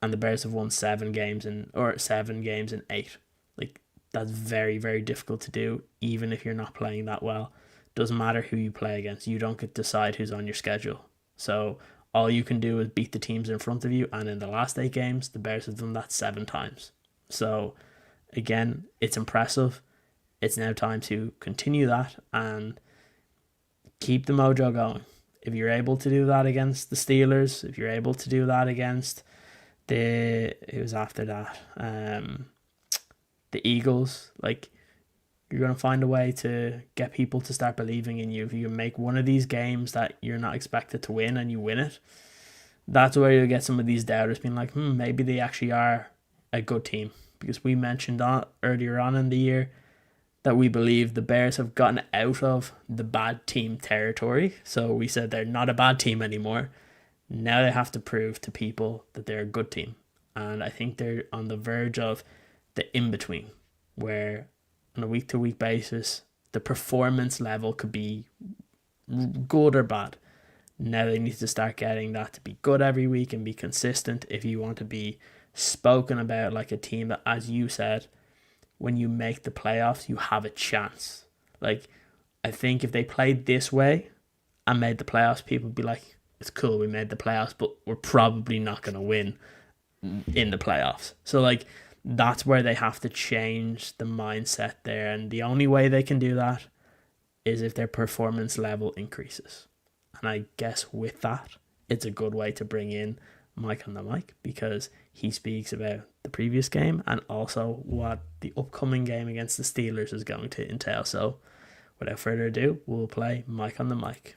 And the Bears have won 7 games in 8. Like, that's very, very difficult to do, even if you're not playing that well. Doesn't matter who you play against. You don't get to decide who's on your schedule. So all you can do is beat the teams in front of you. And in the last 8 games, the Bears have done that 7 times. So again, it's impressive. It's now time to continue that and keep the mojo going. If you're able to do that against the Steelers, if you're able to do that against the Eagles, like, you're going to find a way to get people to start believing in you. If you make one of these games that you're not expected to win and you win it, that's where you'll get some of these doubters being like, maybe they actually are a good team. Because we mentioned earlier on in the year that we believe the Bears have gotten out of the bad team territory. So we said they're not a bad team anymore. Now they have to prove to people that they're a good team. And I think they're on the verge of the in-between, where on a week-to-week basis, the performance level could be good or bad. Now they need to start getting that to be good every week and be consistent if you want to be spoken about like a team that, as you said, when you make the playoffs, you have a chance. Like, I think if they played this way and made the playoffs, people would be like, it's cool, we made the playoffs, but we're probably not going to win in the playoffs. So, like, That's where they have to change the mindset there. And the only way they can do that is if their performance level increases. And I guess with that, it's a good way to bring in Mike on the mic, because he speaks about the previous game and also what the upcoming game against the Steelers is going to entail. So without further ado, we'll play Mike on the mic.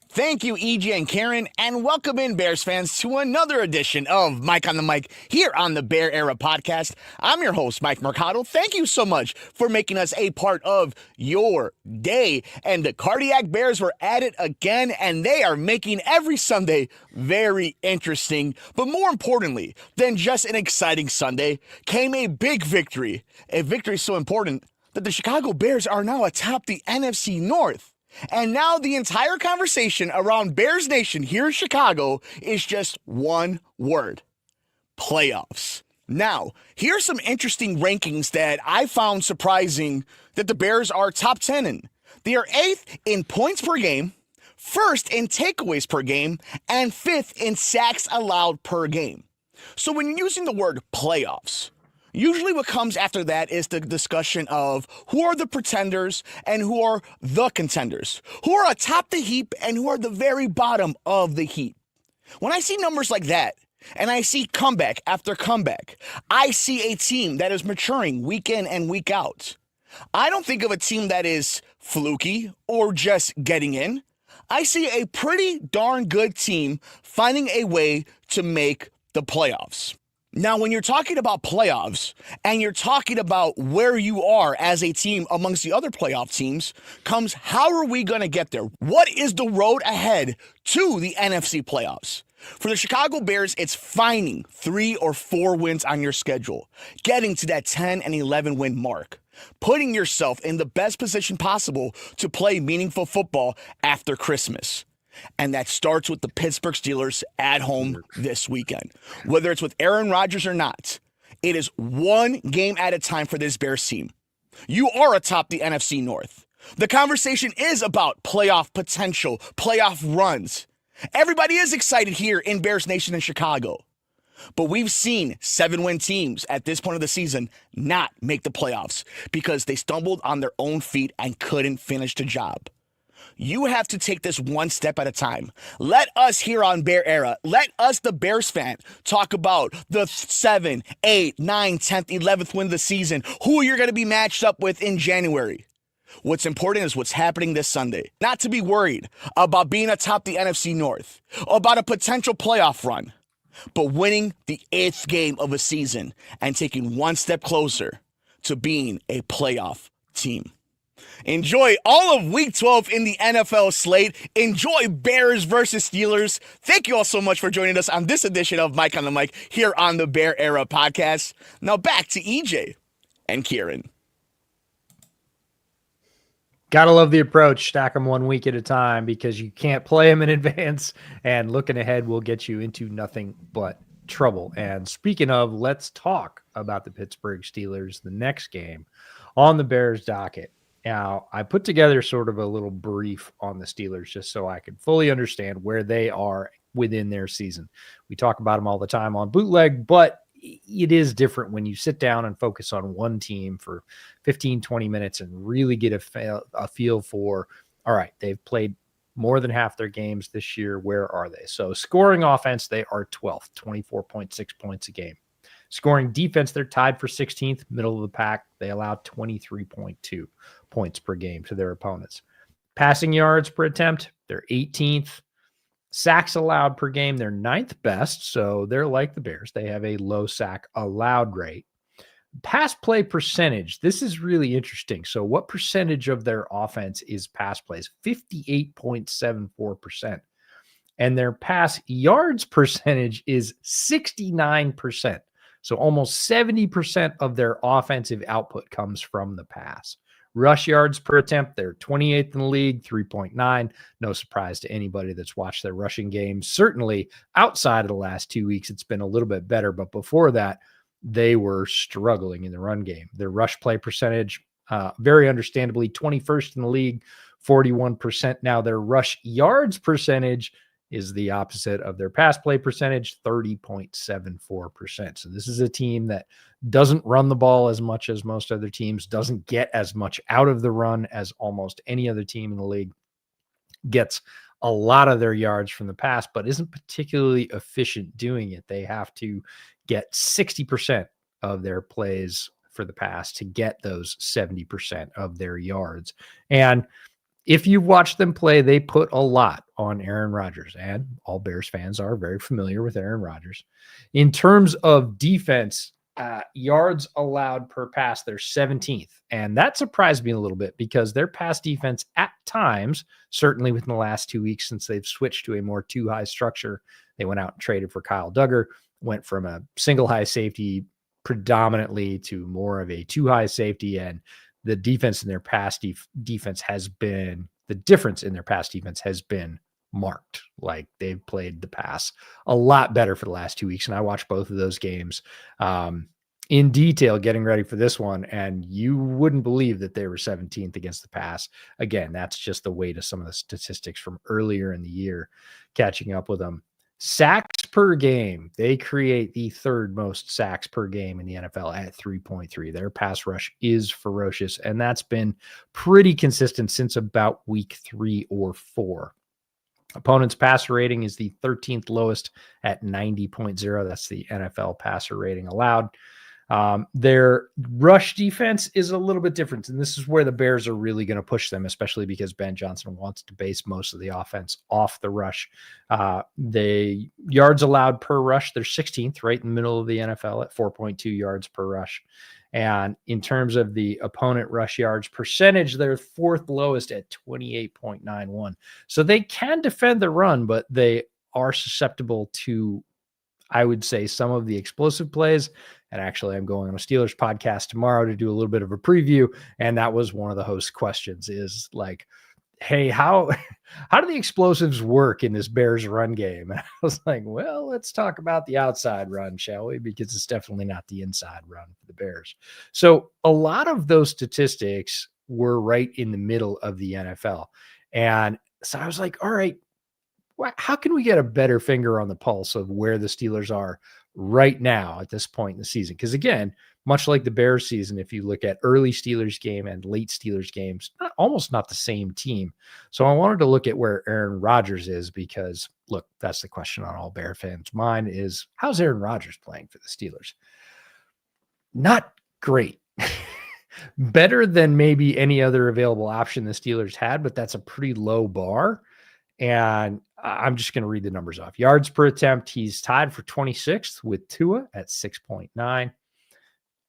Thank you, EJ and Karen, and welcome in, Bears fans, to another edition of Mike on the Mic here on the Bear Era Podcast. I'm your host, Mike Mercado. Thank you so much for making us a part of your day. And the Cardiac Bears were at it again, and they are making every Sunday very interesting. But more importantly than just an exciting Sunday came a big victory. A victory so important that the Chicago Bears are now atop the NFC North. And now the entire conversation around Bears Nation here in Chicago is just one word: playoffs. Now, here's some interesting rankings that I found surprising that the Bears are top 10 in. They are 8th in points per game, 1st in takeaways per game, and 5th in sacks allowed per game. So when you're using the word playoffs, usually what comes after that is the discussion of who are the pretenders and who are the contenders, who are atop the heap and who are the very bottom of the heap. When I see numbers like that, and I see comeback after comeback, I see a team that is maturing week in and week out. I don't think of a team that is fluky or just getting in. I see a pretty darn good team finding a way to make the playoffs. Now, when you're talking about playoffs and you're talking about where you are as a team amongst the other playoff teams, comes how are we going to get there? What is the road ahead to the NFC playoffs? For the Chicago Bears, it's finding 3 or 4 wins on your schedule, getting to that 10 and 11 win mark, putting yourself in the best position possible to play meaningful football after Christmas. And that starts with the Pittsburgh Steelers at home this weekend. Whether it's with Aaron Rodgers or not, it is one game at a time for this Bears team. You are atop the NFC North. The conversation is about playoff potential, playoff runs. Everybody is excited here in Bears Nation in Chicago. But we've seen 7-win teams at this point of the season not make the playoffs because they stumbled on their own feet and couldn't finish the job. You have to take this one step at a time. Let us here on Bear Era, let us, the Bears fan, talk about the 7, 8, 9, 10th, 11th win of the season, who you're going to be matched up with in January. What's important is what's happening this Sunday. Not to be worried about being atop the NFC North, about a potential playoff run, but winning the 8th game of a season and taking one step closer to being a playoff team. Enjoy all of Week 12 in the NFL slate. Enjoy Bears versus Steelers. Thank you all so much for joining us on this edition of Mike on the Mic here on the Bear Era Podcast. Now back to EJ and Kieran. Gotta love the approach. Stack them 1 week at a time because you can't play them in advance, and looking ahead will get you into nothing but trouble. And speaking of, let's talk about the Pittsburgh Steelers, the next game on the Bears docket. Now, I put together sort of a little brief on the Steelers just so I could fully understand where they are within their season. We talk about them all the time on Bootleg, but it is different when you sit down and focus on one team for 15, 20 minutes and really get a feel for, all right, they've played more than half their games this year. Where are they? So scoring offense, they are 12th, 24.6 points a game. Scoring defense, they're tied for 16th, middle of the pack. They allow 23.2 points per game to their opponents. Passing yards per attempt, they're 18th. Sacks allowed per game, they're 9th best, so they're like the Bears. They have a low sack allowed rate. Pass play percentage, this is really interesting. So what percentage of their offense is pass plays? 58.74%. And their pass yards percentage is 69%. So almost 70% of their offensive output comes from the pass. Rush yards per attempt, they're 28th in the league, 3.9. No surprise to anybody that's watched their rushing game. Certainly outside of the last 2 weeks, it's been a little bit better. But before that, they were struggling in the run game. Their rush play percentage, very understandably, 21st in the league, 41%. Now their rush yards percentage is the opposite of their pass play percentage, 30.74%. So this is a team that doesn't run the ball as much as most other teams, doesn't get as much out of the run as almost any other team in the league, gets a lot of their yards from the pass, but isn't particularly efficient doing it. They have to get 60% of their plays for the pass to get those 70% of their yards. And if you watch them play, they put a lot on Aaron Rodgers, and all Bears fans are very familiar with Aaron Rodgers. In terms of defense, yards allowed per pass, they're 17th. And that surprised me a little bit because their pass defense at times, certainly within the last 2 weeks since they've switched to a more two high structure, they went out and traded for Kyle Duggar, went from a single high safety predominantly to more of a two high safety, and the defense in their pass defense has been, the difference in their pass defense has been marked. Like they've played the pass a lot better for the last 2 weeks. And I watched both of those games in detail getting ready for this one. And you wouldn't believe that they were 17th against the pass. Again, that's just the weight of some of the statistics from earlier in the year catching up with them. Sacks per game, they create the third most sacks per game in the NFL at 3.3. Their pass rush is ferocious, and that's been pretty consistent since about week 3 or 4. Opponent's passer rating is the 13th lowest at 90.0. That's the NFL passer rating allowed. Their rush defense is a little bit different, and this is where the Bears are really going to push them, especially because Ben Johnson wants to base most of the offense off the rush. The yards allowed per rush, they're 16th, right in the middle of the NFL at 4.2 yards per rush. And in terms of the opponent rush yards percentage, they're fourth lowest at 28.91. So they can defend the run, but they are susceptible to, I would say, some of the explosive plays. And actually, I'm going on a Steelers podcast tomorrow to do a little bit of a preview. And that was one of the host questions is like, hey, how do the explosives work in this Bears run game? And I was like, well, let's talk about the outside run, shall we? Because it's definitely not the inside run for the Bears. So a lot of those statistics were right in the middle of the NFL. And so I was like, all right, how can we get a better finger on the pulse of where the Steelers are right now at this point in the season? Because again, much like the Bears season, if you look at early Steelers game and late Steelers games, almost not the same team. So I wanted to look at where Aaron Rodgers is because, look, that's the question on all Bear fans' mind is, how's Aaron Rodgers playing for the Steelers? Not great. Better than maybe any other available option the Steelers had, but that's a pretty low bar. And I'm just going to read the numbers off. Yards per attempt, he's tied for 26th with Tua at 6.9.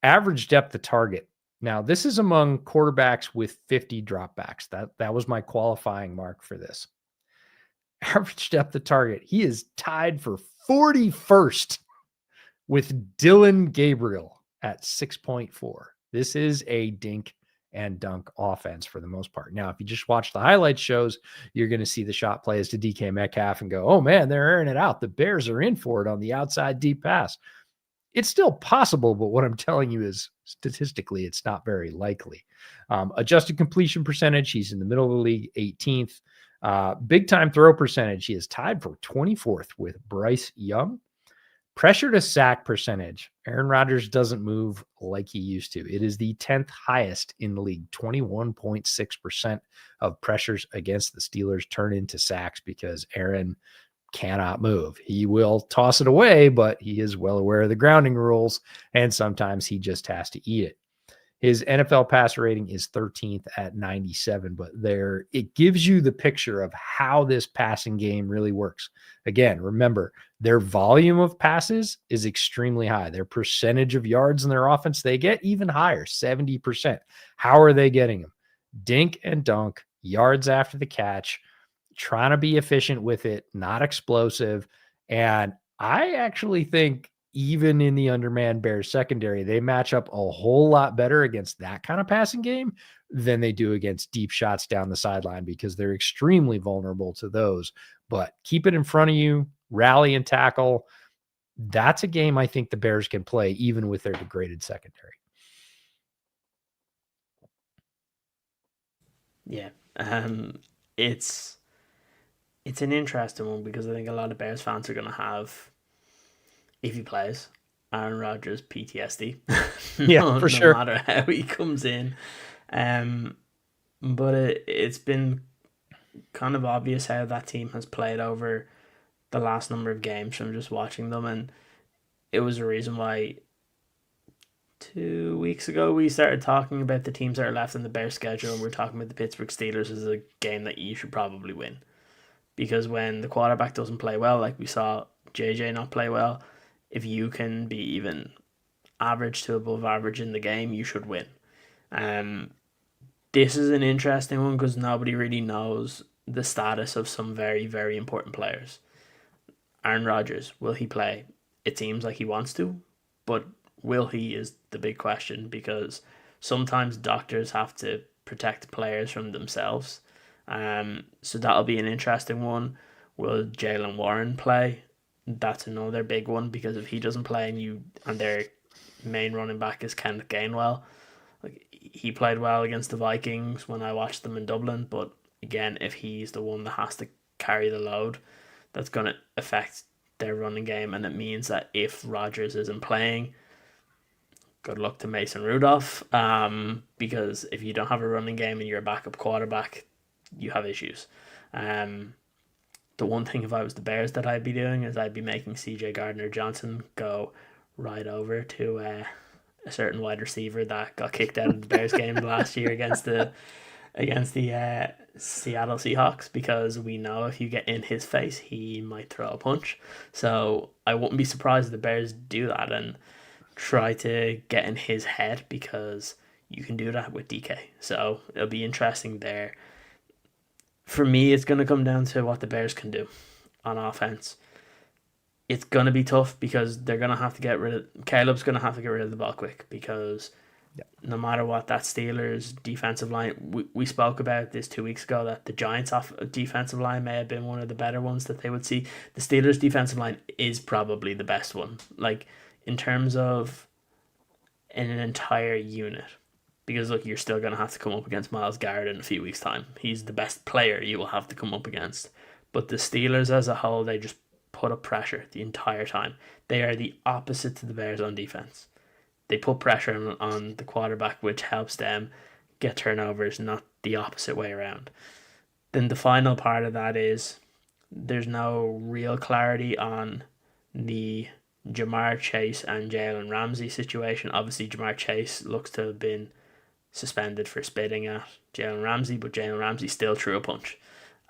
Average depth of target. Now, this is among quarterbacks with 50 dropbacks. That was my qualifying mark for this. Average depth of target. He is tied for 41st with Dylan Gabriel at 6.4. This is a dink and dunk offense for the most part. Now, if you just watch the highlight shows, you're going to see the shot plays to DK Metcalf and go, oh man, they're airing it out. The Bears are in for it on the outside deep pass. It's still possible, but what I'm telling you is statistically, it's not very likely. Adjusted completion percentage, he's in the middle of the league, 18th. Big time throw percentage, he is tied for 24th with Bryce Young. Pressure to sack percentage, Aaron Rodgers doesn't move like he used to. It is the 10th highest in the league. 21.6% of pressures against the Steelers turn into sacks because Aaron cannot move. He will toss it away, but he is well aware of the grounding rules, and sometimes he just has to eat it. His NFL passer rating is 13th at 97, but it gives you the picture of how this passing game really works. Again, remember, their volume of passes is extremely high. Their percentage of yards in their offense, they get even higher, 70%. How are they getting them? Dink and dunk, yards after the catch, trying to be efficient with it, not explosive. And I actually think even in the undermanned Bears secondary, they match up a whole lot better against that kind of passing game than they do against deep shots down the sideline because they're extremely vulnerable to those. But keep it in front of you, rally and tackle. That's a game I think the Bears can play even with their degraded secondary. Yeah. It's It's an interesting one because I think a lot of Bears fans are going to have, if he plays, Aaron Rodgers PTSD. Yeah, for sure. No matter how he comes in. But it's been kind of obvious how that team has played over the last number of games from just watching them, and it was a reason why 2 weeks ago we started talking about the teams that are left in the Bears schedule, and we're talking about the Pittsburgh Steelers as a game that you should probably win. Because when the quarterback doesn't play well, like we saw JJ not play well, if you can be even average to above average in the game, you should win. This is an interesting one because nobody really knows the status of some very, very important players. Aaron Rodgers, will he play? It seems like he wants to, but will he is the big question, because sometimes doctors have to protect players from themselves. So that'll be an interesting one. Will Jaylen Warren play? That's another big one, because if he doesn't play and their main running back is Kenneth Gainwell, like, he played well against the Vikings when I watched them in Dublin, but again, if he's the one that has to carry the load, that's going to affect their running game, and it means that if Rodgers isn't playing, good luck to Mason Rudolph, because if you don't have a running game and you're a backup quarterback, you have issues. The one thing, if I was the Bears, that I'd be doing is I'd be making CJ Gardner-Johnson go right over to a certain wide receiver that got kicked out of the Bears game last year against the Seattle Seahawks, because we know if you get in his face, he might throw a punch. So I wouldn't be surprised if the Bears do that and try to get in his head, because you can do that with DK. So it'll be interesting there. For me, it's going to come down to what the Bears can do on offense. It's going to be tough because they're going to have to get rid of... Caleb's going to have to get rid of the ball quick, because no matter what, that Steelers defensive line... We spoke about this 2 weeks ago, that the Giants defensive line may have been one of the better ones that they would see. The Steelers defensive line is probably the best one. Like, in terms of an entire unit. Because, look, you're still going to have to come up against Myles Garrett in a few weeks' time. He's the best player you will have to come up against. But the Steelers as a whole, they just put up pressure the entire time. They are the opposite to the Bears on defense. They put pressure on the quarterback, which helps them get turnovers, not the opposite way around. Then the final part of that is there's no real clarity on the Jamar Chase and Jalen Ramsey situation. Obviously, Jamar Chase looks to have been suspended for spitting at Jalen Ramsey, but Jalen Ramsey still threw a punch.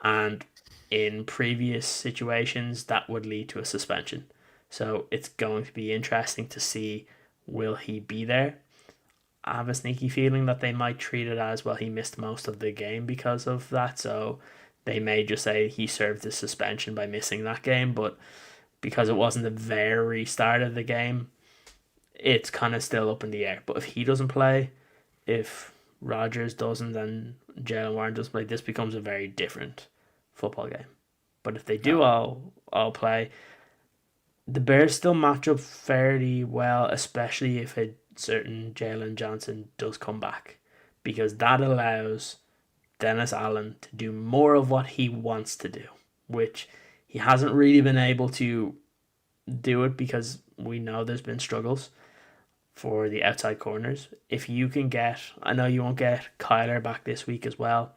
And in previous situations, that would lead to a suspension. So it's going to be interesting to see, will he be there? I have a sneaky feeling that they might treat it as, well, he missed most of the game because of that, so they may just say he served his suspension by missing that game, but because it wasn't the very start of the game, it's kind of still up in the air. But if he doesn't play, if Rodgers doesn't, and Jaylen Warren doesn't play, this becomes a very different football game. But if they do all play, the Bears still match up fairly well, especially if a certain Jalen Johnson does come back, because that allows Dennis Allen to do more of what he wants to do, which he hasn't really been able to do it because we know there's been struggles for the outside corners. If you can get, I know you won't get Kyler back this week as well.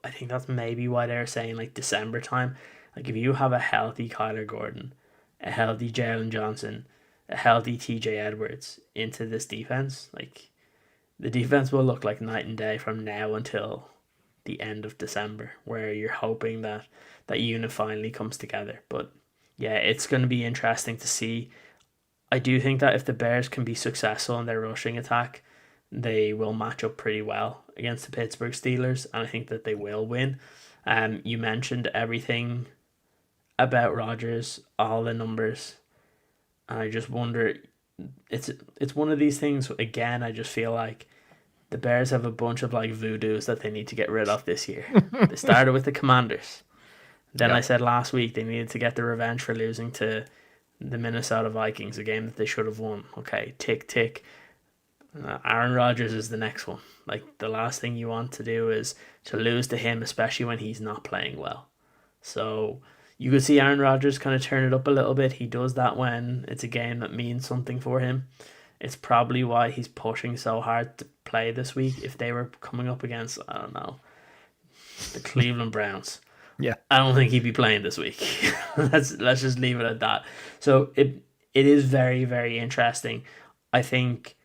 I think that's maybe why they're saying like December time. Like if you have a healthy Kyler Gordon, a healthy Jalen Johnson, a healthy TJ Edwards into this defense, like the defense will look like night and day from now until the end of December, where you're hoping that that unit finally comes together. But yeah, it's going to be interesting to see. I do think that if the Bears can be successful in their rushing attack, they will match up pretty well against the Pittsburgh Steelers, and I think that they will win. You mentioned everything about Rodgers, all the numbers, and I just wonder, it's one of these things, again, I just feel like the Bears have a bunch of like voodoos that they need to get rid of this year. They started with the Commanders. Then I said last week they needed to get the revenge for losing to the Minnesota Vikings, a game that they should have won. Okay, tick, tick. Aaron Rodgers is the next one. Like, the last thing you want to do is to lose to him, especially when he's not playing well. So you could see Aaron Rodgers kind of turn it up a little bit. He does that when it's a game that means something for him. It's probably why he's pushing so hard to play this week. If they were coming up against, I don't know, the Cleveland Browns, Yeah. I don't think he'd be playing this week. let's just leave it at that. So it is very, very interesting. I think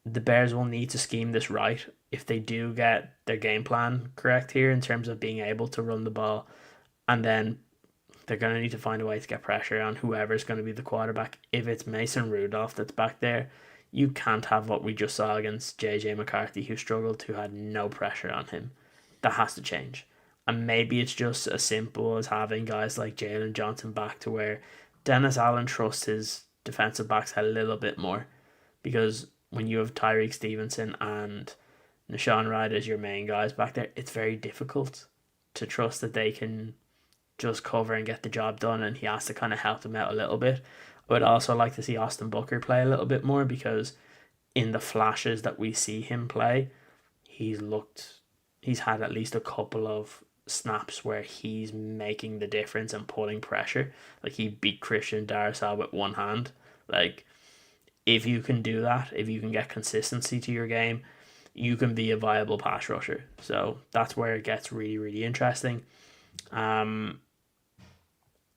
the Bears will need to scheme this right if they do get their game plan correct here in terms of being able to run the ball, and then they're going to need to find a way to get pressure on whoever's going to be the quarterback. If it's Mason Rudolph that's back there, you can't have what we just saw against JJ McCarthy, who struggled, who had no pressure on him. That has to change. And maybe it's just as simple as having guys like Jalen Johnson back, to where Dennis Allen trusts his defensive backs a little bit more, because when you have Tyreek Stevenson and Nashawn Wright as your main guys back there, it's very difficult to trust that they can just cover and get the job done, and he has to kind of help them out a little bit. I would also like to see Austin Booker play a little bit more, because in the flashes that we see him play, he's had at least a couple of snaps where he's making the difference and putting pressure. Like, he beat Christian Darrisaw with one hand. Like, if you can do that, if you can get consistency to your game, you can be a viable pass rusher. So that's where it gets really, really interesting.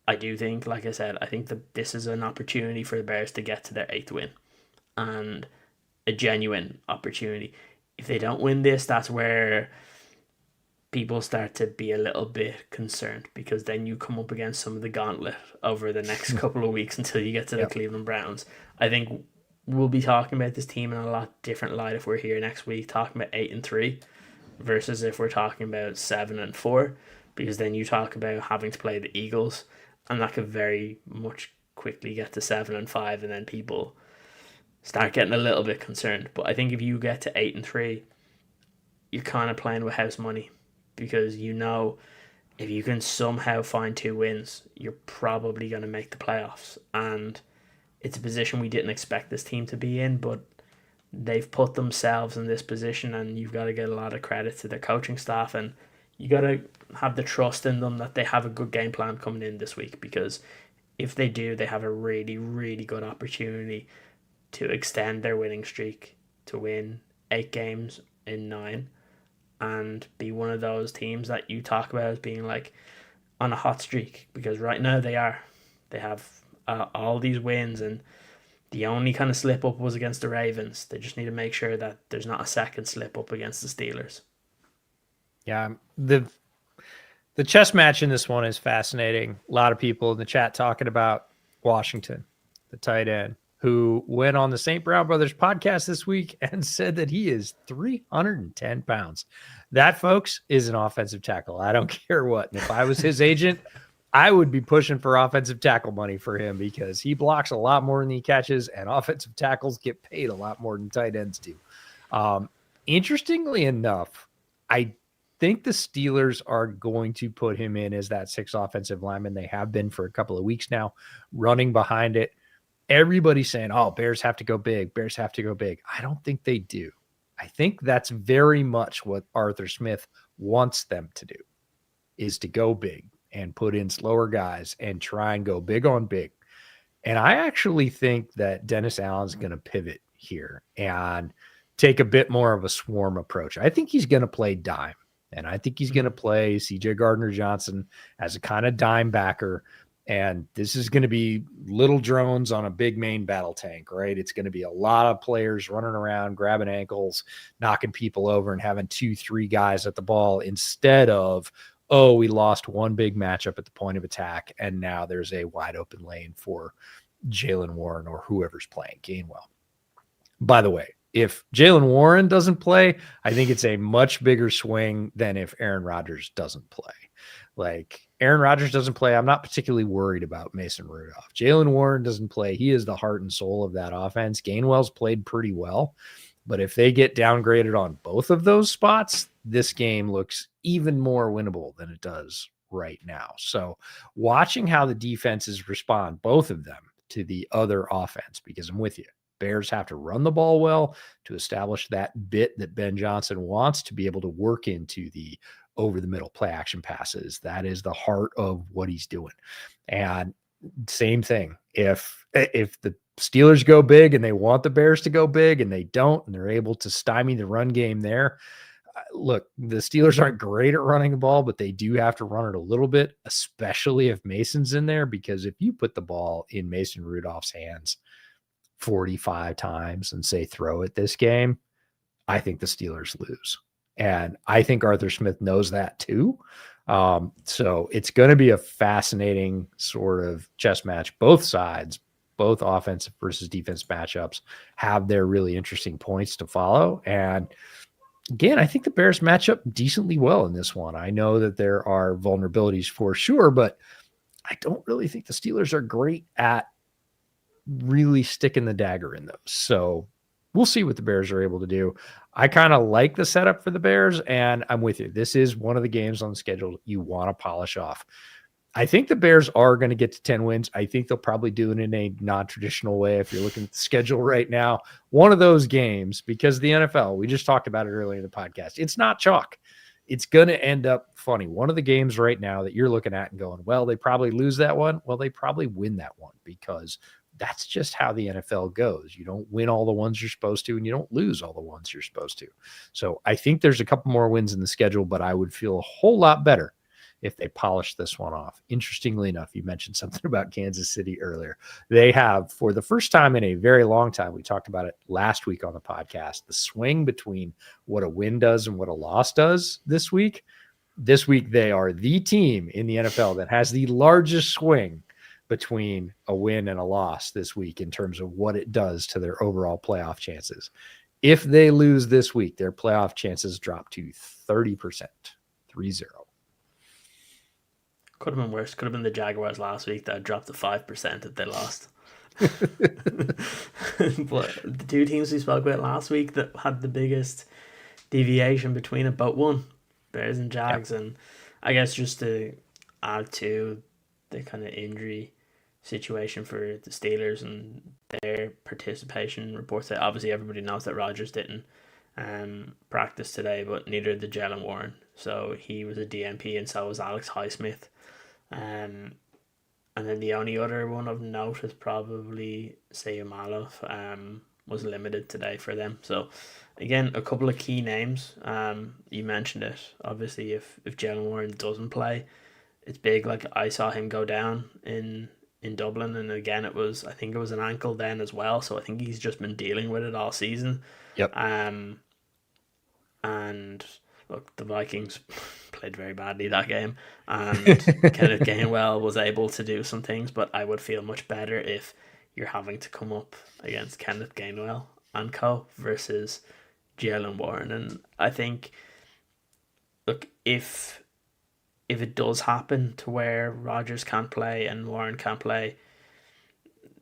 I do think, like I said, I think that this is an opportunity for the Bears to get to their 8th win, and a genuine opportunity. If they don't win this, that's where people start to be a little bit concerned, because then you come up against some of the gauntlet over the next couple of weeks until you get to the Cleveland Browns. I think we'll be talking about this team in a lot different light if we're here next week talking about 8-3 versus if we're talking about 7-4, because then you talk about having to play the Eagles, and that could very much quickly get to 7-5, and then people start getting a little bit concerned. But I think if you get to 8-3, you're kind of playing with house money, because you know if you can somehow find 2 wins, you're probably going to make the playoffs. And it's a position we didn't expect this team to be in, but they've put themselves in this position, and you've got to get a lot of credit to their coaching staff, and you got to have the trust in them that they have a good game plan coming in this week, because if they do, they have a really, really good opportunity to extend their winning streak, to win 8 games in 9, and be one of those teams that you talk about as being like on a hot streak, because right now they are. They have all these wins, and the only kind of slip up was against the Ravens. They just need to make sure that there's not a second slip up against the Steelers. Yeah, the chess match in this one is fascinating. A lot of people in the chat talking about Washington, the tight end, who went on the St. Brown Brothers podcast this week and said that he is 310 pounds. That, folks, is an offensive tackle. I don't care what. And if I was his agent, I would be pushing for offensive tackle money for him, because he blocks a lot more than he catches, and offensive tackles get paid a lot more than tight ends do. Interestingly enough, I think the Steelers are going to put him in as that 6th offensive lineman. They have been for a couple of weeks now, running behind it. Everybody's saying, oh, Bears have to go big. Bears have to go big. I don't think they do. I think that's very much what Arthur Smith wants them to do, is to go big and put in slower guys and try and go big on big. And I actually think that Dennis Allen's going to pivot here and take a bit more of a swarm approach. I think he's going to play dime. And I think he's going to play C.J. Gardner-Johnson as a kind of dime backer. And this is going to be little drones on a big main battle tank, right? It's going to be a lot of players running around, grabbing ankles, knocking people over, and having 2-3 guys at the ball, instead of, oh, we lost one big matchup at the point of attack, and now there's a wide open lane for Jalen Warren or whoever's playing Gainwell. By the way, if Jalen Warren doesn't play, I think it's a much bigger swing than if Aaron Rodgers doesn't play. Like, Aaron Rodgers doesn't play, I'm not particularly worried about Mason Rudolph. Jalen Warren doesn't play. He is the heart and soul of that offense. Gainwell's played pretty well, but if they get downgraded on both of those spots, this game looks even more winnable than it does right now. So watching how the defenses respond, both of them, to the other offense, because I'm with you. Bears have to run the ball well to establish that bit that Ben Johnson wants to be able to work into the over the middle, play action passes. That is the heart of what he's doing. And same thing. If the Steelers go big and they want the Bears to go big and they don't, and they're able to stymie the run game there, look, the Steelers aren't great at running the ball, but they do have to run it a little bit, especially if Mason's in there, because if you put the ball in Mason Rudolph's hands 45 times and say throw it this game, I think the Steelers lose. And I think Arthur Smith knows that too. So it's going to be a fascinating sort of chess match. Both sides, both offensive versus defense matchups have their really interesting points to follow. And again, I think the Bears match up decently well in this one. I know that there are vulnerabilities for sure, but I don't really think the Steelers are great at really sticking the dagger in those. So we'll see what the Bears are able to do. I kind of like the setup for the Bears, and I'm with you. This is one of the games on the schedule you want to polish off. I think the Bears are going to get to 10 wins. I think they'll probably do it in a non-traditional way. If you're looking at the schedule right now, one of those games, because the NFL, we just talked about it earlier in the podcast, it's not chalk. It's going to end up funny. One of the games right now that you're looking at and going, well, they probably lose that one. Well, they probably win that one, because that's just how the NFL goes. You don't win all the ones you're supposed to, and you don't lose all the ones you're supposed to. So I think there's a couple more wins in the schedule, but I would feel a whole lot better if they polish this one off. Interestingly enough, you mentioned something about Kansas City earlier. They have, for the first time in a very long time, we talked about it last week on the podcast, the swing between what a win does and what a loss does this week. This week, they are the team in the NFL that has the largest swing between a win and a loss this week in terms of what it does to their overall playoff chances. If they lose this week, their playoff chances drop to 30%, 3-0. Could have been worse. Could have been the Jaguars last week that dropped to 5% if they lost. But the two teams we spoke about last week that had the biggest deviation between it, but one, Bears and Jags. Yep. And I guess just to add to the kind of injury situation for the Steelers and their participation reports, that obviously everybody knows that Rodgers didn't practice today, but neither did Jalen Warren. So he was a DNP, and so was Alex Highsmith. And then the only other one of note is probably Sayumalov, was limited today for them. So again, a couple of key names. You mentioned it. Obviously, if Jalen Warren doesn't play, it's big. Like, I saw him go down in Dublin, and again, I think it was an ankle then as well. So I think he's just been dealing with it all season. Yep. And look, the Vikings played very badly that game, and Kenneth Gainwell was able to do some things, but I would feel much better if you're having to come up against Kenneth Gainwell and co versus Jalen Warren. And I think, look, if it does happen to where Rodgers can't play and Warren can't play,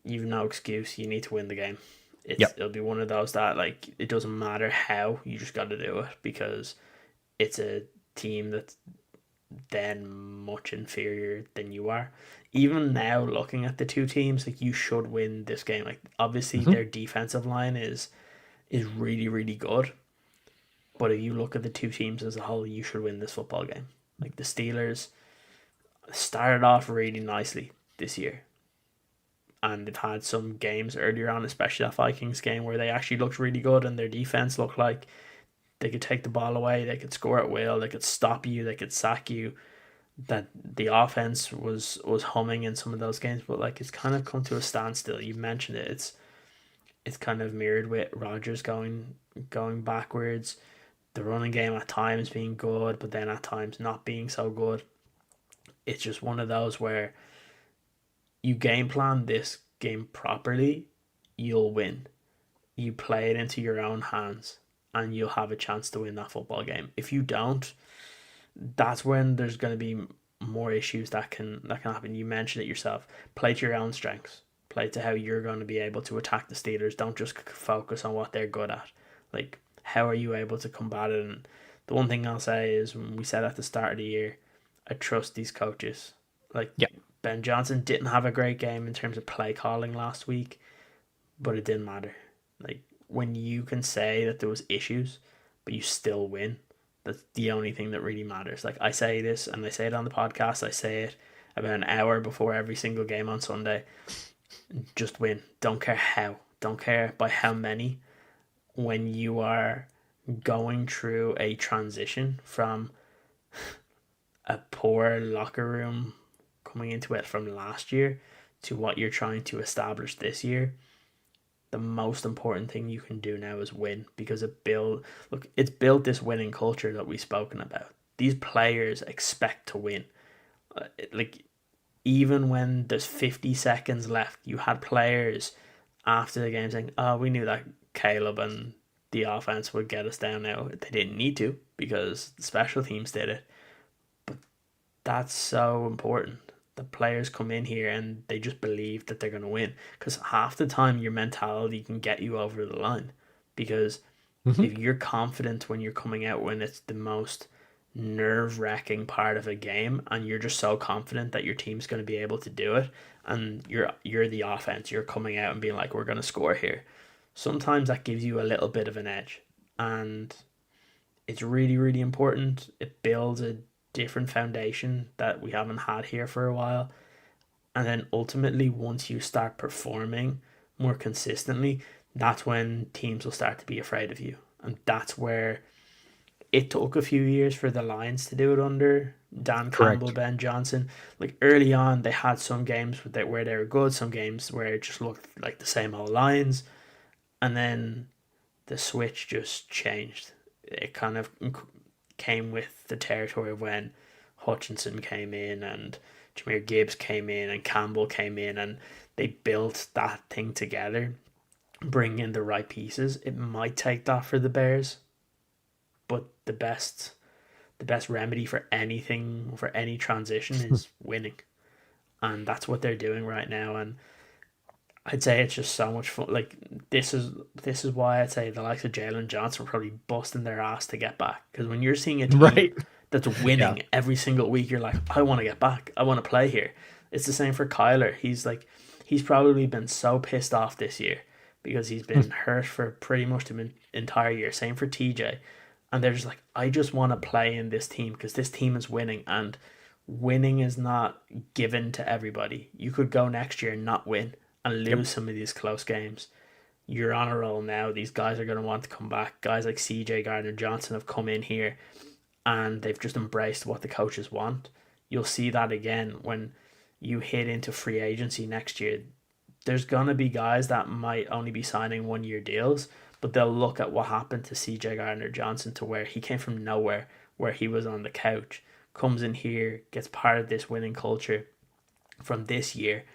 you've no excuse. You need to win the game. It'll be one of those that, like, it doesn't matter how, you just got to do it, because it's a team that's then much inferior than you are. Even now, looking at the two teams, like, you should win this game. Like, obviously their defensive line is really, really good, but if you look at the two teams as a whole, you should win this football game. Like, the Steelers started off really nicely this year, and they've had some games earlier on, especially that Vikings game, where they actually looked really good, and their defense looked like they could take the ball away, they could score at will, they could stop you, they could sack you. That the offense was humming in some of those games, but, like, it's kind of come to a standstill. You mentioned it. It's kind of mirrored with Rodgers going backwards. The running game at times being good, but then at times not being so good. It's just one of those where you game plan this game properly, you'll win. You play it into your own hands, and you'll have a chance to win that football game. If you don't, that's when there's going to be more issues that can happen. You mentioned it yourself. Play to your own strengths. Play to how you're going to be able to attack the Steelers. Don't just focus on what they're good at. Like, how are you able to combat it? And the one thing I'll say is, when we said at the start of the year, I trust these coaches. Like, Ben Johnson didn't have a great game in terms of play calling last week, but it didn't matter. Like, when you can say that there was issues, but you still win, That's the only thing that really matters. Like, I say this, and I say it on the podcast, I say it about an hour before every single game on Sunday. Just win. Don't care how. Don't care by how many. When you are going through a transition from a poor locker room coming into it from last year to what you're trying to establish this year, the most important thing you can do now is win, because it's built this winning culture that we've spoken about. These players expect to win. Like, even when there's 50 seconds left, you had players after the game saying, "Oh, we knew that Caleb and the offense would get us down now." They didn't need to, because the special teams did it. But that's so important. The players come in here and they just believe that they're going to win, because half the time your mentality can get you over the line. Because if you're confident when you're coming out, when it's the most nerve-wracking part of a game, and you're just so confident that your team's going to be able to do it, and you're the offense, you're coming out and being like, we're going to score here, sometimes that gives you a little bit of an edge. And it's really, really important. It builds a different foundation that we haven't had here for a while. And then ultimately, once you start performing more consistently, that's when teams will start to be afraid of you. And that's where it took a few years for the Lions to do it under Dan Campbell, Correct. Ben Johnson. Like, early on, they had some games where they were good, some games where it just looked like the same old Lions. And then the switch just changed. It kind of came with the territory of when Hutchinson came in and Jahmyr Gibbs came in and Campbell came in, and they built that thing together, bring in the right pieces. It might take that for the Bears, but the best remedy for anything, for any transition, is winning. And that's what they're doing right now. And I'd say it's just so much fun. Like, this is why I'd say the likes of Jalen Johnson are probably busting their ass to get back. Because when you're seeing a team Right. that's winning every single week, you're like, I want to get back. I want to play here. It's the same for Kyler. He's probably been so pissed off this year because he's been hurt for pretty much the entire year. Same for TJ. And they're just like, I just want to play in this team because this team is winning. And winning is not given to everybody. You could go next year and not win and lose some of these close games. You're on a roll now. These guys are going to want to come back. Guys like CJ Gardner-Johnson have come in here and they've just embraced what the coaches want. You'll see that again when you hit into free agency next year. There's going to be guys that might only be signing 1-year deals, but they'll look at what happened to CJ Gardner-Johnson, to where he came from nowhere, where he was on the couch, comes in here, gets part of this winning culture from this year,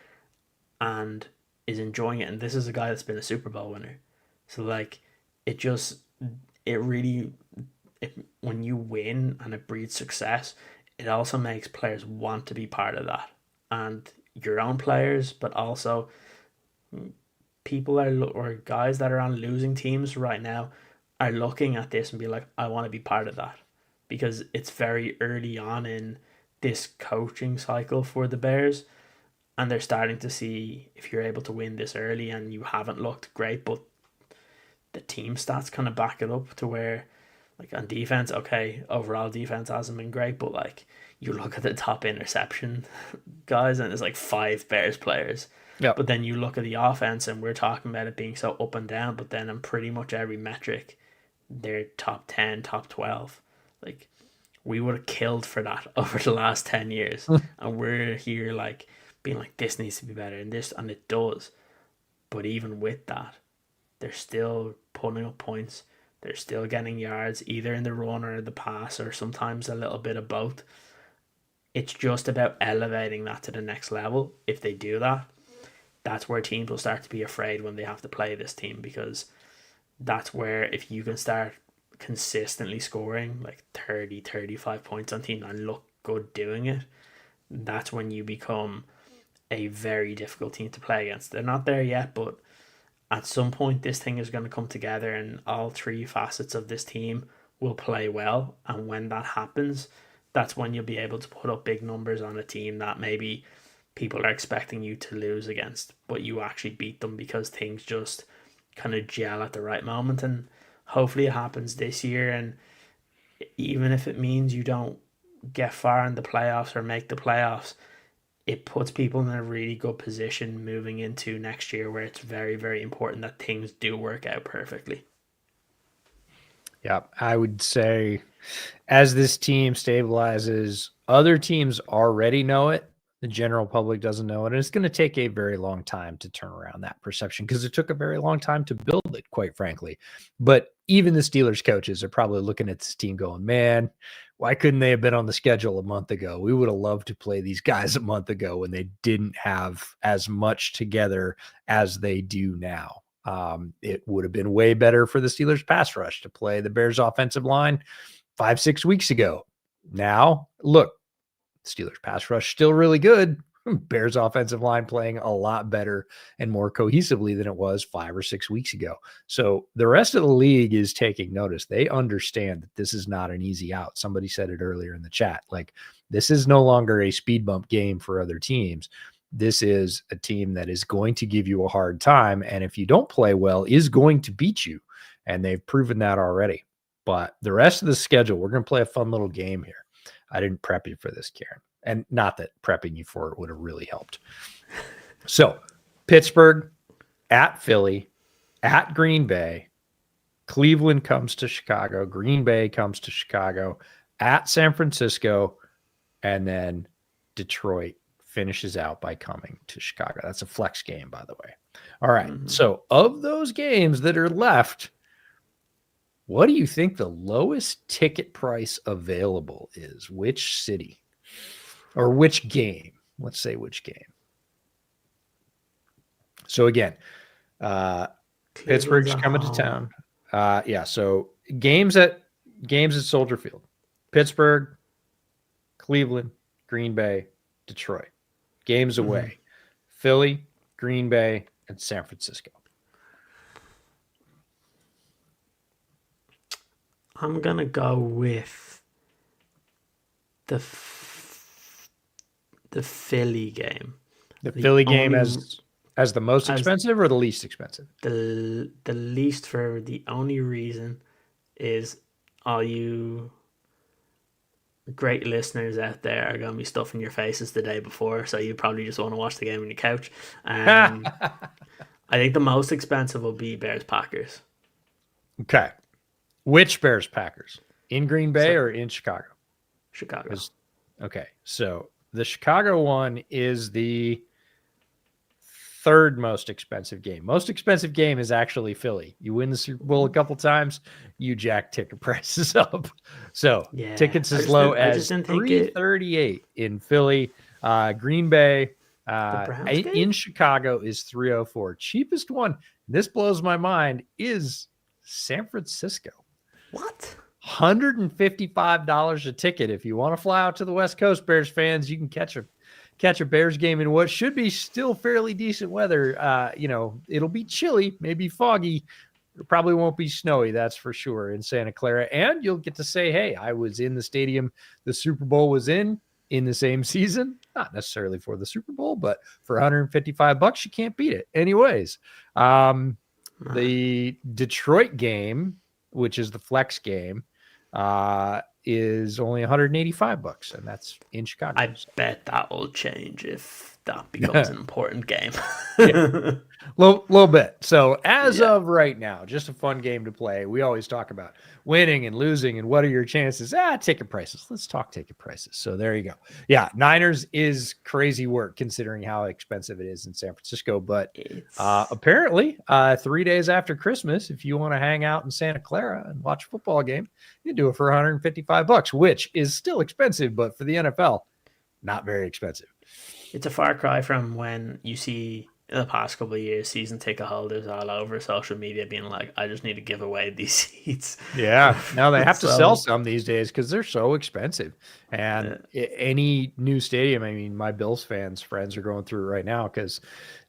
and is enjoying it. And this is a guy that's been a Super Bowl winner. So, like, when you win and it breeds success, it also makes players want to be part of that. And your own players, but also people or guys that are on losing teams right now are looking at this and be like, I want to be part of that. Because it's very early on in this coaching cycle for the Bears, and they're starting to see, if you're able to win this early and you haven't looked great, but the team stats kind of back it up, to where, like, on defense, okay, overall defense hasn't been great, but like, you look at the top interception guys and there's like 5 Bears players. Yep. But then you look at the offense and we're talking about it being so up and down, but then on pretty much every metric, they're top 10, top 12. Like, we would have killed for that over the last 10 years. And we're here like being like, this needs to be better, and it does. But even with that, they're still putting up points. They're still getting yards, either in the run or the pass, or sometimes a little bit of both. It's just about elevating that to the next level. If they do that, that's where teams will start to be afraid when they have to play this team, because that's where, if you can start consistently scoring like 30, 35 points on team and look good doing it, that's when you become a very difficult team to play against. They're not there yet, but at some point this thing is going to come together and all 3 facets of this team will play well. And when that happens, that's when you'll be able to put up big numbers on a team that maybe people are expecting you to lose against, but you actually beat them because things just kind of gel at the right moment. And hopefully it happens this year. And even if it means you don't get far in the playoffs or make the playoffs, it puts people in a really good position moving into next year where it's very, very important that things do work out perfectly. Yeah, I would say as this team stabilizes, other teams already know it. The general public doesn't know it. And it's going to take a very long time to turn around that perception because it took a very long time to build it, quite frankly. But even the Steelers coaches are probably looking at this team going, man, why couldn't they have been on the schedule a month ago? We would have loved to play these guys a month ago when they didn't have as much together as they do now. It would have been way better for the Steelers pass rush to play the Bears offensive line 5-6 weeks ago. Now, look, Steelers pass rush still really good. Bears offensive line playing a lot better and more cohesively than it was 5 or 6 weeks ago. So the rest of the league is taking notice. They understand that this is not an easy out. Somebody said it earlier in the chat. Like, this is no longer a speed bump game for other teams. This is a team that is going to give you a hard time. And if you don't play well, is going to beat you. And they've proven that already. But the rest of the schedule, we're going to play a fun little game here. I didn't prep you for this, Karen. And not that prepping you for it would have really helped. So, Pittsburgh, at Philly, at Green Bay, Cleveland comes to Chicago, Green Bay comes to Chicago, at San Francisco, and then Detroit finishes out by coming to Chicago. That's a flex game, by the way. All right. So, of those games that are left, what do you think the lowest ticket price available is? Which city or which game? Let's say which game. So again, Pittsburgh's coming to town. So games at Soldier Field. Pittsburgh, Cleveland, Green Bay, Detroit. Games away. Philly, Green Bay, and San Francisco. I'm going to go with the Philly game. The Philly game as the most expensive or the least expensive? The least, for the only reason is all you great listeners out there are going to be stuffing your faces the day before, so you probably just want to watch the game on your couch. I think the most expensive will be Bears-Packers. Okay. Which Bears-Packers? In Green Bay or in Chicago? Chicago. Okay. So the Chicago one is the third most expensive game. Most expensive game is actually Philly. You win the Super Bowl a couple times, you jack ticket prices up. So tickets as low as $338 in Philly. Green Bay in Chicago is $304. Cheapest one, this blows my mind, is San Francisco. What? $155 a ticket. If you want to fly out to the West Coast, Bears fans, you can catch a Bears game in what should be still fairly decent weather. It'll be chilly, maybe foggy. It probably won't be snowy, that's for sure, in Santa Clara. And you'll get to say, hey, I was in the stadium the Super Bowl was in the same season. Not necessarily for the Super Bowl, but for $155, you can't beat it. Anyways, the Detroit game, which is the flex game, is only $185, and that's in Chicago. I bet that will change if that becomes an important game. Little bit. So as of right now, just a fun game to play. We always talk about winning and losing and what are your chances. Ticket prices. Let's talk ticket prices. So there you go. Yeah, Niners is crazy work considering how expensive it is in San Francisco. But apparently 3 days after Christmas, if you want to hang out in Santa Clara and watch a football game, you do it for $155, which is still expensive, but for the NFL, not very expensive. It's a far cry from when you see in the past couple of years season ticket holders all over social media being like, I just need to give away these seats. Yeah. Now they have to sell some these days because they're so expensive. And any new stadium, I mean, my Bills friends are going through it right now because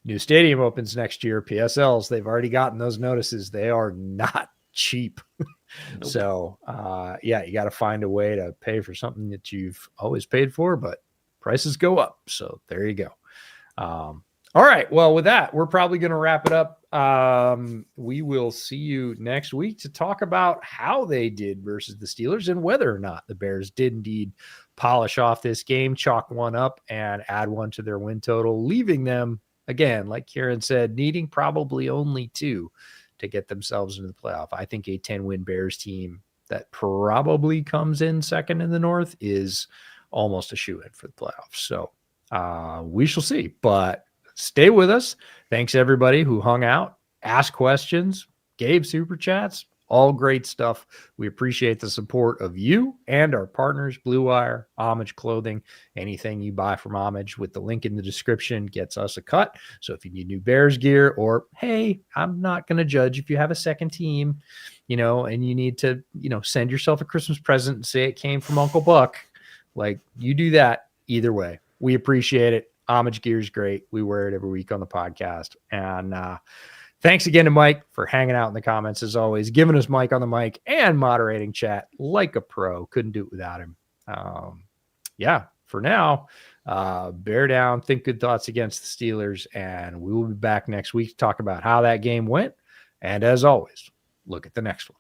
new stadium opens next year. PSLs, they've already gotten those notices. They are not cheap. Nope. So, you got to find a way to pay for something that you've always paid for, but prices go up. So there you go. All right. Well, with that, we're probably going to wrap it up. We will see you next week to talk about how they did versus the Steelers and whether or not the Bears did indeed polish off this game, chalk one up, and add one to their win total, leaving them, again, like Kieran said, needing probably only 2 to get themselves into the playoff. I think a 10-win Bears team that probably comes in second in the North is almost a shoo-in for the playoffs. So we shall see. But stay with us. Thanks everybody who hung out, asked questions, gave super chats, all great stuff. We appreciate the support of you and our partners, Blue Wire, Homage Clothing. Anything you buy from Homage with the link in the description gets us a cut. So if you need new Bears gear, or hey, I'm not going to judge if you have a second team, and you need to, send yourself a Christmas present and say it came from Uncle Buck, like, you do that either way. We appreciate it. Homage gear is great. We wear it every week on the podcast. And thanks again to Mike for hanging out in the comments, as always, giving us Mike on the mic and moderating chat like a pro. Couldn't do it without him. For now, bear down, think good thoughts against the Steelers, and we will be back next week to talk about how that game went. And as always, look at the next one.